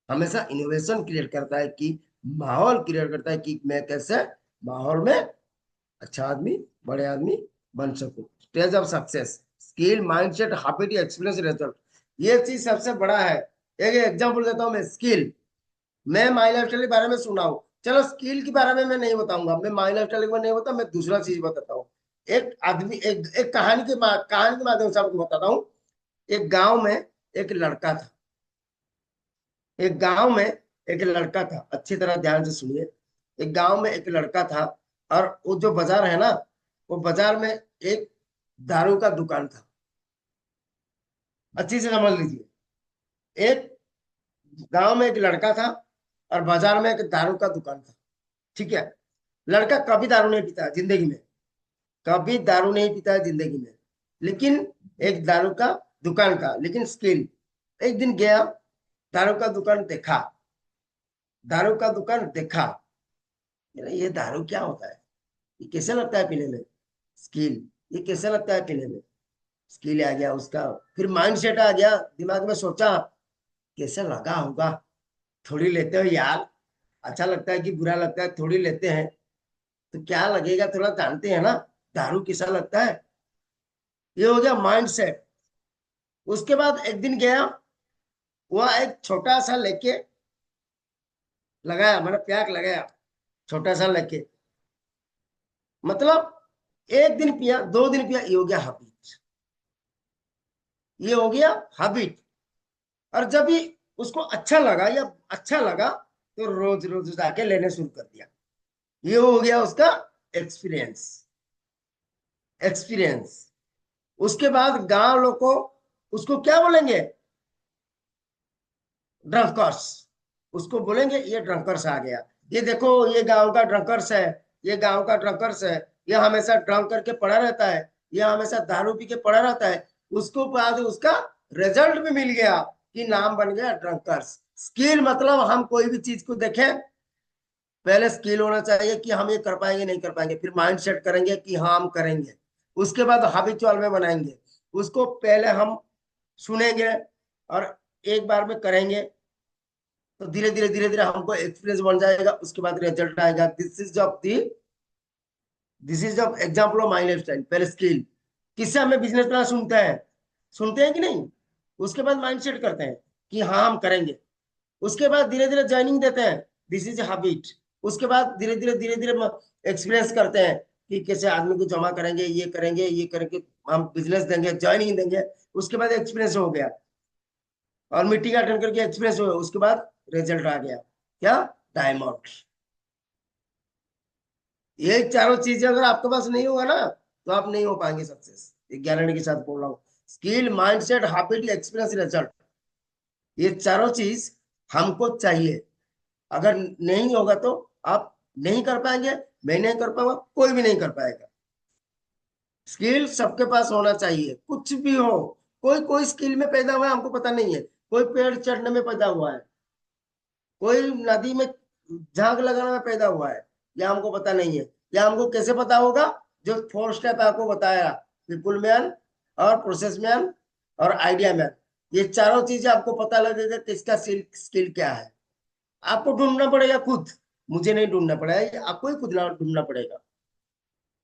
A: हमेशा इनोवेशन क्रिएट करता है कि माहौल क्रिएट करता है कि मैं कैसे माहौल में अच्छा आदमी, बड़े आदमी बन सकूं। Stage of success, skill, mindset, habit, experience, result, ये चीज सबसे बड़ा है। एक एग्जांपल देता हूं मैं, स्किल। मैं माई लाइफस्टाइल के बारे में सुना हूं, चलो स्किल के बारे में मैं नहीं बताऊंगा, मैं माई लाइफस्टाइल के बारे में नहीं बता, मैं दूसरा चीज बताता हूँ। एक आदमी, एक कहानी के माध्यम से आपको बताता हूँ। एक गांव में एक लड़का था, एक गांव में एक लड़का था, अच्छी तरह ध्यान से सुनिए। एक गांव में एक लड़का था, और वो जो बाजार है ना, वो बाजार में एक दारू का दुकान था। अच्छी से समझ लीजिए, एक गांव में एक लड़का था और बाजार में एक दारू का दुकान था। ठीक है। लड़का कभी दारू नहीं पीता है जिंदगी में, कभी दारू नहीं पीता है जिंदगी में, लेकिन एक दारू का दुकान का, लेकिन स्किल। एक दिन गया, दारू का दुकान देखा, दारू का दुकान देखा, ये दारू क्या होता है, ये कैसे लगता है पीने में, स्किल, ये कैसे लगता है पीने में, स्किल आ गया उसका। फिर माइंड सेट आ गया, दिमाग में सोचा कैसे लगा होगा, थोड़ी लेते हो यार, अच्छा लगता है कि बुरा लगता है, थोड़ी लेते हैं तो क्या लगेगा, थोड़ा जानते हैं ना दारू कैसा लगता है। ये हो गया माइंड सेट। उसके बाद एक दिन गया, वह एक छोटा सा लेके लगाया, मैंने प्याक लगाया, छोटा सा लेके, मतलब एक दिन पिया, 2 दिन पिया, ये हो गया हैबिट, ये हो गया हैबिट। और जब भी उसको अच्छा लगा या अच्छा लगा, तो रोज रोज जाके लेने शुरू कर दिया। ये हो गया उसका एक्सपीरियंस, एक्सपीरियंस। उसके बाद गांव लोग को उसको क्या बोलेंगे, ड्रंकर्स, उसको बोलेंगे ये ड्रंकर्स आ गया, ये देखो ये गांव का ड्रंकर्स है, ये गांव का ड्रंकर्स है, ये हमेशा ड्रंक करके पड़ा रहता है, ये हमेशा दारू पी के पड़ा रहता है। उसको बाद उसका रिजल्ट भी मिल गया कि नाम बन गया ड्रंकर्स। स्किल मतलब हम कोई भी चीज को देखें, पहले स्किल होना चाहिए कि हम ये कर पाएंगे नहीं कर पाएंगे, फिर माइंड सेट करेंगे कि हाँ हम करेंगे। उसके बाद हैबिचुअल में बनाएंगे उसको, पहले हम सुनेंगे और एक बार में करेंगे, तो धीरे धीरे धीरे धीरे हमको एक्सपीरियंस बन जाएगा, उसके बाद रिजल्ट आएगा। This is of example of my life style. पहले स्किल, किससे हमें बिजनेस प्लान सुनते हैं कि नहीं, उसके बाद माइंड सेट करते हैं कि हाँ हम करेंगे, उसके बाद धीरे धीरे ज्वाइनिंग देते हैं, दिस इज हैबिट। उसके बाद धीरे धीरे एक्सपीरियंस करते हैं कि कैसे आदमी को जमा करेंगे, ये करेंगे, हम बिजनेस देंगे, ज्वाइनिंग देंगे। उसके बाद एक्सपीरियंस हो गया, और मीटिंग अटेंड करके एक्सपीरियंस हो गया, उसके बाद रिजल्ट आ गया, क्या, डायमंड। ये चारों चीजें अगर आपके पास नहीं होगा ना, तो आप नहीं हो पाएंगे सक्सेस, ये गारंटी के साथ बोल रहा हूँ। Skill, mindset, habit, experience, result, ये चारों चीज हमको चाहिए। अगर नहीं होगा तो आप नहीं कर पाएंगे, मैं नहीं कर पाऊंगा, कोई भी नहीं कर पाएगा। स्किल सबके पास होना चाहिए, कुछ भी हो। कोई कोई स्किल में पैदा हुआ है हमको पता नहीं है, कोई पेड़ चढ़ने में पैदा हुआ है, कोई नदी में झाग लगाने में पैदा हुआ है, या हमको पता नहीं है। या हमको कैसे पता होगा, जो 4 स्टेप आपको बताया, पीपुल मैन और प्रोसेस मैन और आइडिया मैन, ये चारों चीजें आपको पता लगेगा कि इसका स्किल क्या है। आपको ढूंढना पड़ेगा खुद, मुझे नहीं ढूंढना पड़ेगा, ये आपको ही खुद ढूंढना पड़ेगा।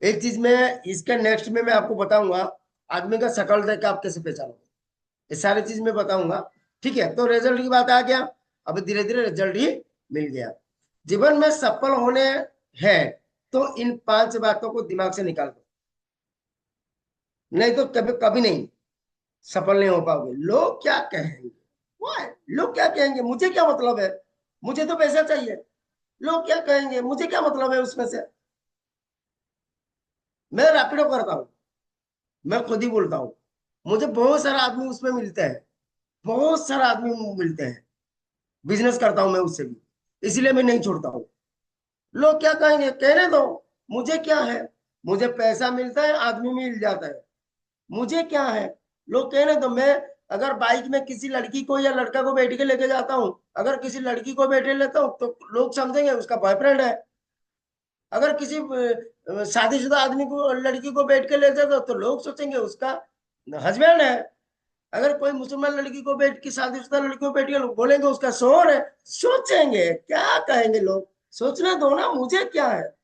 A: एक चीज में इसके नेक्स्ट में मैं आपको बताऊंगा, आदमी का शक्ल देख के आप कैसे पहचानोगे, ये सारी चीज मैं बताऊंगा। ठीक है, तो रिजल्ट की बात आ गया, अब धीरे धीरे रिजल्ट ही मिल गया। जीवन में सफल होने हैं तो इन 5 बातों को दिमाग से निकाल दो, नहीं तो कभी कभी नहीं सफल नहीं हो पाओगे। लोग क्या कहेंगे, Why? लोग क्या कहेंगे, मुझे क्या मतलब है, मुझे तो पैसा चाहिए, लोग क्या कहेंगे, मुझे क्या मतलब है उसमें से। मैं रैपिडो करता हूँ, मैं खुद ही बोलता हूँ, मुझे बहुत सारा आदमी उसमें मिलता है, बहुत सारा आदमी मिलते हैं, बिजनेस करता हूं मैं उससे भी, इसलिए मैं नहीं छोड़ता हूँ। लोग क्या कहेंगे, कहने दो, मुझे क्या है, मुझे पैसा मिलता है, आदमी मिल जाता है, मुझे क्या है, लोग कहने दो। मैं अगर बाइक में किसी लड़की को या लड़का को बैठ के लेके जाता हूँ, अगर किसी लड़की को बैठे लेता हूँ तो लोग समझेंगे उसका बॉयफ्रेंड है। अगर किसी शादीशुदा आदमी को, लड़की को बैठ के ले जाता हूँ तो लोग सोचेंगे उसका हस्बैंड है। अगर कोई मुसलमान लड़की को बैठ के, शादीशुदा लड़की को बैठ के, लोग बोलेंगे उसका शोहर है। सोचेंगे, क्या कहेंगे लोग, सोचने दो ना, मुझे क्या है,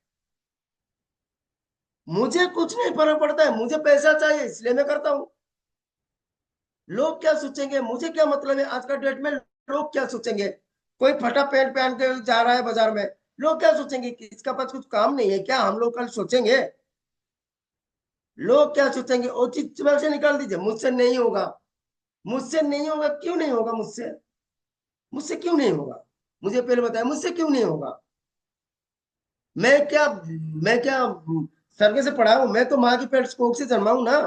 A: मुझे कुछ नहीं फर्क पड़ता है, मुझे पैसा चाहिए इसलिए मैं करता हूँ। लोग क्या सोचेंगे, मुझे क्या मतलब है, आज का डेट में लोग क्या सोचेंगे। कोई फटा पैंट पहन के जा रहा है बाजार में, लोग क्या सोचेंगे कि इसका पास कुछ काम नहीं है क्या, हम लोग कल सोचेंगे। लोग क्या सोचेंगे, वो चीज दिमाग से निकाल दीजिए, मुझसे नहीं होगा। मुझसे नहीं होगा, क्यों नहीं होगा मुझसे, मुझसे क्यों नहीं होगा, मुझे पहले बताया, मुझसे क्यों नहीं होगा। मैं क्या स्वर्ग से पढ़ा हूं, मैं तो माँ की पेट कोख से जन्मा हूं ना।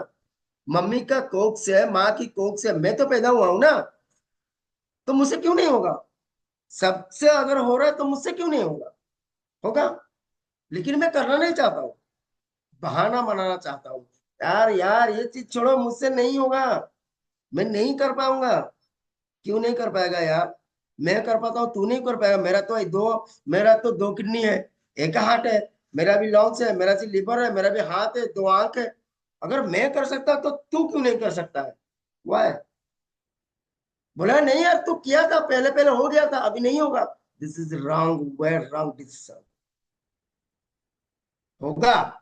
A: मम्मी का कोख से, माँ की कोख से मैं तो पैदा हुआ हूं ना। तो मुझसे क्यों नहीं होगा, सबसे अगर हो रहा है तो मुझसे क्यों नहीं होगा, होगा। लेकिन मैं करना नहीं चाहता हूँ, बहाना बनाना चाहता हूँ। यार यार ये चीज छोड़ो, मुझसे नहीं होगा, मैं नहीं कर पाऊंगा। क्यों नहीं कर पाएगा यार, मैं कर पाता हूँ, तू नहीं कर पाएगा। मेरा तो दो किडनी है, एक हार्ट है, मेरा भी लॉन्ग्स है, मेरा भी लिवर है, मेरा भी हाथ है, दो आंख है। अगर मैं कर सकता तो तू क्यों नहीं कर सकता है, वाह। बोला नहीं यार, तू किया था पहले, पहले हो गया था, अभी नहीं होगा। This is wrong, very wrong decision. होगा,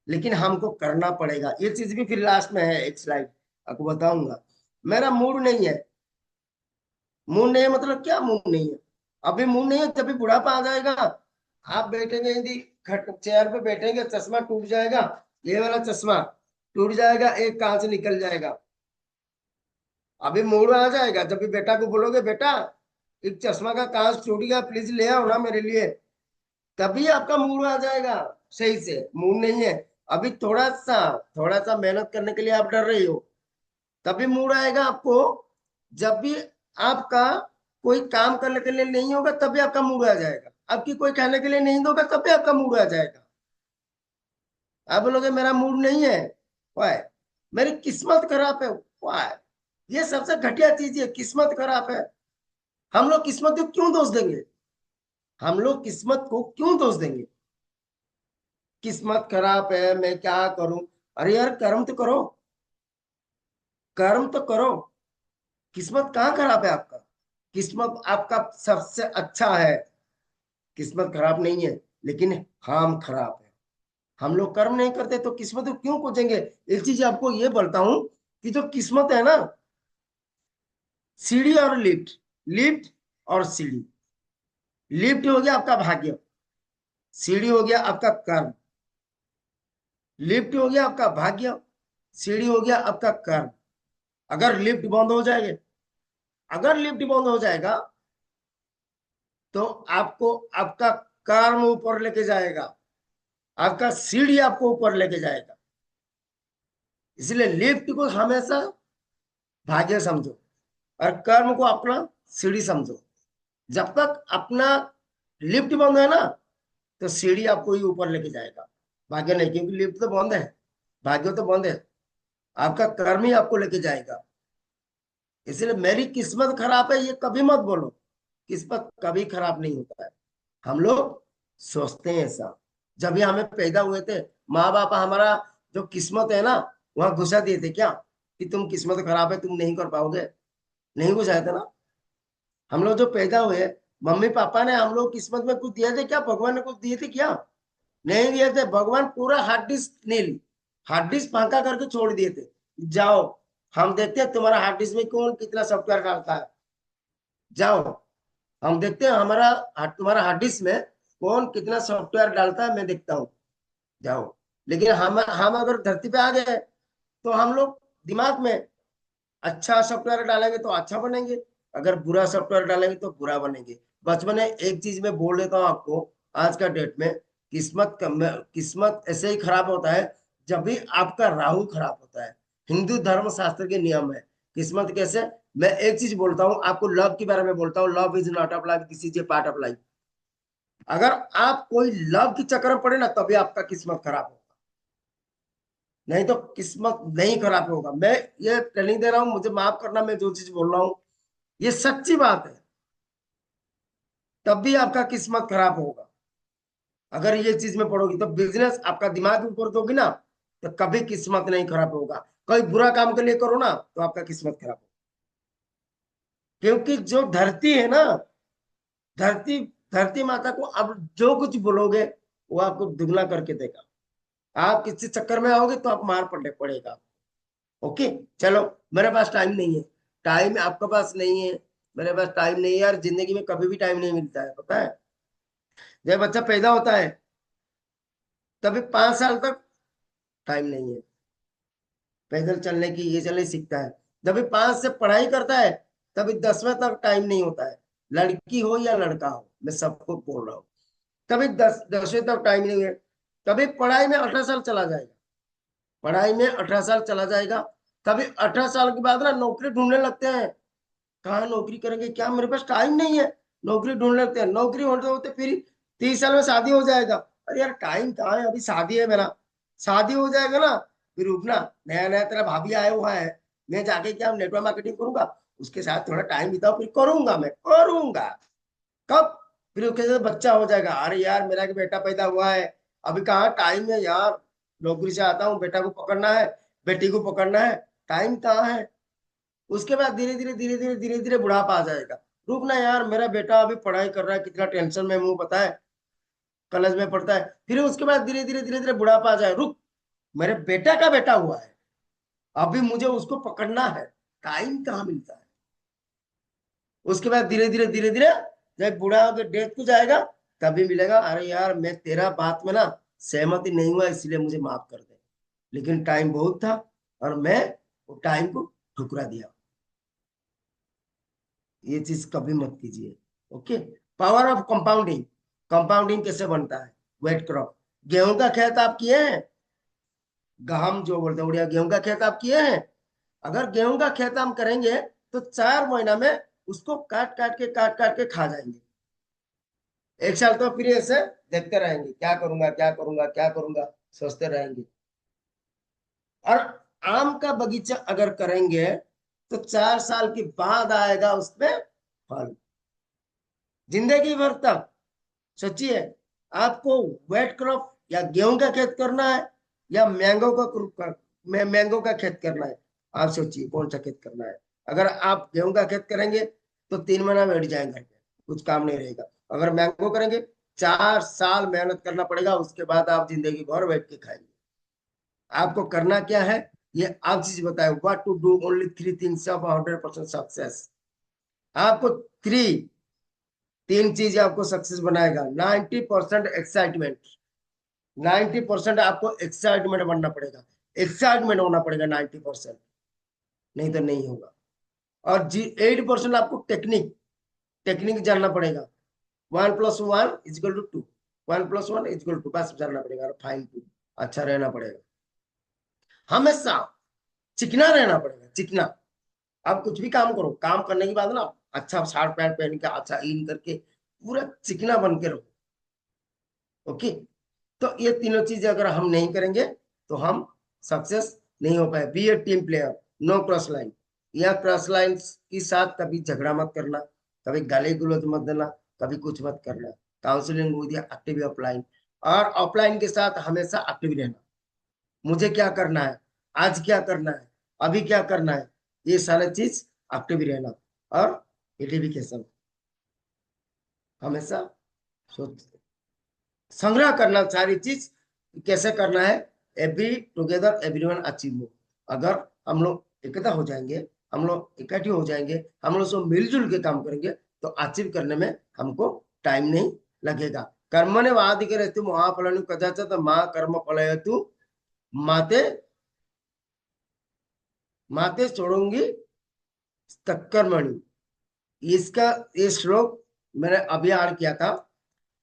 A: लेकिन हमको करना पड़ेगा। ये चीज भी फिर लास्ट में है, एक स्लाइड आपको बताऊंगा। मेरा मूड नहीं है, मूड नहीं है मतलब क्या मूड नहीं है, अभी मूड नहीं है, जब भी बुढ़ापा आ जाएगा, आप बैठेंगे यदि खट चेयर पे बैठेंगे, चश्मा टूट जाएगा, ये वाला चश्मा टूट जाएगा, एक कांच निकल जाएगा। अभी मूड आ जाएगा जब भी बेटा को बोलोगे, बेटा एक चश्मा का कांच टूट गया, प्लीज ले आओ ना मेरे लिए, तभी आपका मूड आ जाएगा। सही से मूड नहीं है, अभी थोड़ा सा मेहनत करने के लिए आप डर रही हो, तभी मूड आएगा आपको। जब भी आपका कोई काम करने के लिए नहीं होगा तभी आपका मूड आ जाएगा, आपकी कोई खाने के लिए नहीं दोगे तभी आपका मूड आ जाएगा। आप बोलोगे मेरा मूड नहीं है, वाह, मेरी किस्मत खराब है, वाह। ये सबसे घटिया चीज है, किस्मत खराब है। हम लोग किस्मत को क्यों दोष देंगे, हम लोग किस्मत को क्यों दोष देंगे। किस्मत खराब है, मैं क्या करूं। अरे यार कर्म तो करो, कर्म तो करो। किस्मत कहाँ खराब है आपका, किस्मत आपका सबसे अच्छा है, किस्मत खराब नहीं है। लेकिन हम खराब है, हम लोग कर्म नहीं करते तो किस्मत को क्यों पूछेंगे। एक चीज आपको ये बोलता हूं कि जो किस्मत है ना, सीढ़ी और लिफ्ट, लिफ्ट और सीढ़ी। लिफ्ट हो गया आपका भाग्य, सीढ़ी हो गया आपका कर्म। लिफ्ट हो गया आपका भाग्य, सीढ़ी हो गया आपका कर्म। अगर लिफ्ट बंद हो जाएगा, अगर लिफ्ट बंद हो जाएगा तो आपको आपका कर्म ऊपर लेके जाएगा, आपका सीढ़ी आपको ऊपर लेके जाएगा। इसलिए लिफ्ट को हमेशा भाग्य समझो और कर्म को अपना सीढ़ी समझो। जब तक अपना लिफ्ट बंद है ना, तो सीढ़ी आपको ही ऊपर लेके जाएगा, भाग्य नहीं, क्योंकि लिफ्ट तो बंद है, भाग्य तो बंद है, आपका कर्म ही आपको लेके जाएगा। इसलिए मेरी किस्मत खराब है ये कभी मत बोलो, किस्मत कभी खराब नहीं होता है। हम लोग सोचते हैं ऐसा। जब भी हमें पैदा हुए थे, माँ बाप हमारा जो किस्मत है ना, वहां घुसा दिए थे क्या, कि तुम किस्मत खराब है, तुम नहीं कर पाओगे, नहीं घुसाए थे ना। हम लोग जो पैदा हुए, मम्मी पापा ने हम लोग किस्मत में कुछ दिए थे क्या, भगवान ने कुछ दिए थे क्या, नहीं दिए थे। भगवान पूरा हार्ड डिस्क नील, हार्ड डिस्क फांका करके छोड़ दिए थे, जाओ हम देखते हैं तुम्हारा हार्ड डिस्क में कौन कितना सॉफ्टवेयर डालता है, जाओ हम देखते हैं तुम्हारा हार्ड डिस्क में कौन कितना सॉफ्टवेयर डालता है, मैं देखता हूँ, जाओ। लेकिन हम अगर धरती पे आ गए तो हम लोग दिमाग में अच्छा सॉफ्टवेयर डालेंगे तो अच्छा बनेंगे, अगर बुरा सॉफ्टवेयर डालेंगे तो बुरा बनेंगे। बचपन में एक चीज मैं बोल देता हूँ आपको, आज का डेट में किस्मत ऐसे ही खराब होता है जब भी आपका राहु खराब होता है। हिंदू धर्म शास्त्र के नियम है, किस्मत कैसे, मैं एक चीज बोलता हूँ आपको, लव के बारे में बोलता हूँ, love is not of life, this is a part of life. अगर आप कोई लव के चक्कर में पड़े ना, तभी आपका किस्मत खराब होगा, नहीं तो किस्मत नहीं खराब होगा। मैं ये ट्रेनिंग दे रहा हूँ, मुझे माफ करना, मैं जो चीज बोल रहा हूँ ये सच्ची बात है। तब भी आपका किस्मत खराब होगा अगर ये चीज में पड़ोगी, तो बिजनेस आपका दिमाग ऊपर दोगी ना, तो कभी किस्मत नहीं खराब होगा। कोई बुरा काम के लिए करो ना, तो आपका किस्मत खराब होगा। क्योंकि जो धरती है ना, धरती धरती माता को अब जो कुछ बोलोगे वो आपको दुगना करके देगा। आप किसी चक्कर में आओगे तो आप मार पड़ने पड़ेगा। ओके, चलो, मेरे पास टाइम नहीं है। टाइम आपके पास नहीं है, मेरे पास टाइम नहीं है यार, जिंदगी में कभी भी टाइम नहीं मिलता है, पता है। जब बच्चा पैदा होता है तभी 5 साल तक टाइम नहीं है, पैदल चलने की, ये चलने सीखता है। जब भी 5 से पढ़ाई करता है तभी 10वें तक टाइम नहीं होता है। लड़की हो या लड़का हो, मैं सबको बोल रहा हूँ, तभी 10वें तक टाइम नहीं है। तभी पढ़ाई में 18 साल चला जाएगा, पढ़ाई में 18 साल चला जाएगा। तभी 18 साल के बाद ना नौकरी ढूंढने लगते हैं। कहाँ नौकरी करेंगे, क्या मेरे पास टाइम नहीं है, नौकरी ढूंढने लगते हैं। नौकरी होते होते फिर 30 साल में शादी हो जाएगा। अरे यार टाइम कहाँ है, अभी शादी है मेरा, शादी हो जाएगा ना, फिर रुकना, नया नया तेरा भाभी आया हुआ है, मैं जाके क्या नेटवर्क मार्केटिंग करूंगा, उसके साथ थोड़ा टाइम बिताओ, फिर करूंगा, मैं करूंगा। कब? फिर उसके साथ बच्चा हो जाएगा, अरे यार मेरा कि बेटा पैदा हुआ है, अभी कहाँ टाइम है यार, नौकरी से आता हूँ, बेटा को पकड़ना है, बेटी को पकड़ना है, टाइम कहाँ है। उसके बाद धीरे धीरे धीरे धीरे धीरे धीरे बुढ़ापा आ जाएगा। रुकना यार, मेरा बेटा अभी पढ़ाई कर रहा है, कितना टेंशन में हूँ पता है, कॉलेज में पढ़ता है। फिर उसके बाद धीरे धीरे धीरे धीरे बुढ़ापा आ जाए, रुक, मेरे बेटा का बेटा हुआ है, अभी मुझे उसको पकड़ना है, टाइम कहाँ मिलता है। उसके बाद धीरे धीरे जब बूढ़ा होकर डेथ को जाएगा, तभी मिलेगा, अरे यार मैं तेरा बात में ना सहमति नहीं हुआ, इसलिए मुझे माफ कर दे, लेकिन टाइम बहुत था और मैं वो टाइम को ठुकरा दिया। ये चीज कभी मत कीजिए। Okay, power of compounding. Compounding कैसे बनता है? वेट क्रॉप, गेहूं का खेत आप किए हैं, गहम जो बोलते हैं उड़िया, गेहूं का खेत आप किए हैं। अगर गेहूं का खेत हम करेंगे तो 4 महीना में उसको काट काट के खा जाएंगे। 1 साल तो फिर ऐसे देखते रहेंगे, क्या करूंगा क्या करूंगा क्या करूंगा, सोचते रहेंगे। और आम का बगीचा अगर करेंगे तो 4 साल के बाद आएगा उसमें फल, जिंदगी भर तक। सोचिए, आपको वेट क्रॉप या गेहूं का खेत करना है या मैंगो का खेत करना है, आप सोचिए कौन सा खेत करना है। अगर आप गेहूं का खेत करेंगे तो 3 महीना बैठ जाएंगे घर पे, कुछ काम नहीं रहेगा। अगर मैंगो करेंगे 4 साल मेहनत करना पड़ेगा, उसके बाद आप जिंदगी भर बैठ के खाएंगे। आपको करना क्या है, ये आप चीज बताए, what to do, only 3 things of 100% success. आपको थ्री तीन चीज आपको सक्सेस बनाएगा। 90% एक्साइटमेंट, 90% आपको एक्साइटमेंट बनना पड़ेगा, एक्साइटमेंट होना पड़ेगा 90%, नहीं तो नहीं होगा। और जी 8% आपको टेक्निक, टेक्निक जानना पड़ेगा। 1+1 = 2, 1+1 = 2, बस जानना पड़ेगा, और फाइन टू, अच्छा रहना पड़ेगा, हमेशा चिकना रहना पड़ेगा, चिकना। आप कुछ भी काम करो, काम करने के बाद ना अच्छा शर्ट पैंट पहन के, अच्छा इन करके पूरा चिकना बन के रहो। ओके, तो ये तीनों चीजें अगर हम नहीं करेंगे तो हम सक्सेस नहीं हो पाए। Be a team player, no cross line. या क्रॉस लाइन के साथ कभी झगड़ा मत करना, कभी गाली गलौज मत देना, कभी कुछ मत करना। काउंसलिंग विद एक्टिव ऑफलाइन, और ऑफलाइन के साथ हमेशा एक्टिव रहना। मुझे क्या करना है, आज क्या करना है, अभी क्या करना है, ये सारा चीज एक्टिव रहना। और एलिफिकेशन, हमेशा सोच संग्रह करना सारी चीज, कैसे करना है। Every together everyone achieve more. अगर हम लोग इकट्ठा हो जाएंगे, हम लोग इकट्ठे हो जाएंगे, हम लोग सब मिलजुल के काम करेंगे, तो अचीव करने में हमको टाइम नहीं लगेगा। कर्मणे वाधिकरेतु महाफलनु कदाचित् माँ कर्म फलयतु माते, माते छोड़ूंगी तत्कर्मणि। इसका ये श्लोक मैंने अभी ऐड किया था।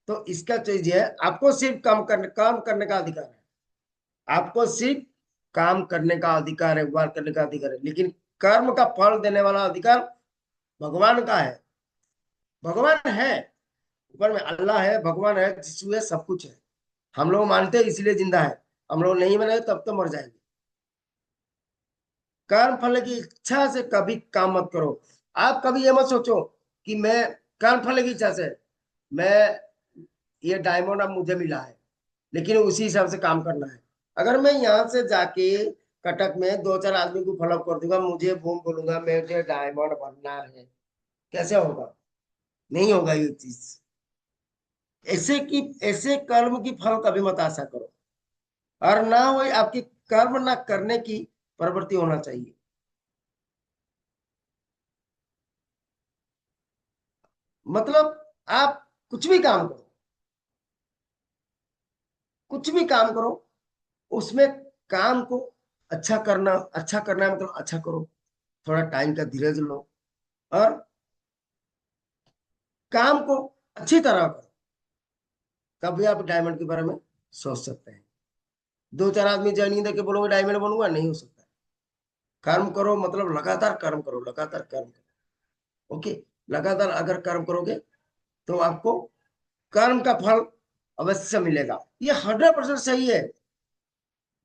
A: तो इसका चीज है, आपको सिर्फ काम करने का अधिकार है, आपको सिर्फ काम करने का अधिकार है, व्यवहार करने का अधिकार है, लेकिन कर्म का फल देने वाला अधिकार भगवान का है। भगवान है, ऊपर में अल्लाह है, भगवान है, जिसमें सब कुछ है। हम लोग मानते हैं इसलिए जिंदा है, हम लोग नहीं माने तब तो मर जाएंगे। कर्म फल की इच्छा से कभी काम मत करो। आप कभी ये मत सोचो कि मैं कर्म फल की इच्छा से मैं ये डायमंड अब मुझे मिला है, लेकिन उसी हिसाब से काम करना है। अगर मैं यहाँ से जाके कटक में दो चार आदमी को फॉलो कर दूंगा, मुझे बूम बोलूंगा मुझे डायमंड बनना है, कैसे होगा? नहीं होगा ये चीज। ऐसे कर्म की फल कभी मत आशा करो। और ना वो आपकी कर्म ना करने की प्रवृत्ति होना चाहिए। मतलब आप कुछ भी काम करो, कुछ भी काम करो, उसमें काम को अच्छा करना है, मतलब अच्छा करो। थोड़ा टाइम का धीरज लो और काम को अच्छी तरह करो, तभी आप डायमंड के बारे में सोच सकते हैं। दो चार आदमी ज्वाइनिंग देके बोलोगे डायमंड बनूंगा, नहीं हो सकता। कर्म करो, मतलब लगातार कर्म करो, लगातार कर्म करो। ओके, लगातार अगर कर्म करोगे तो आपको कर्म का फल अवश्य मिलेगा। ये 100% सही है,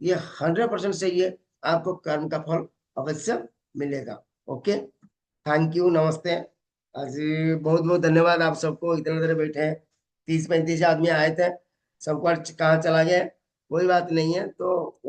A: ये 100% सही है। आपको कर्म का फल अवश्य मिलेगा। ओके, थैंक यू, नमस्ते। आज बहुत बहुत धन्यवाद आप सबको, इतने देर बैठे हैं। 30-35 आदमी आए थे, सबको आज कहाँ चला गया, कोई बात नहीं है तो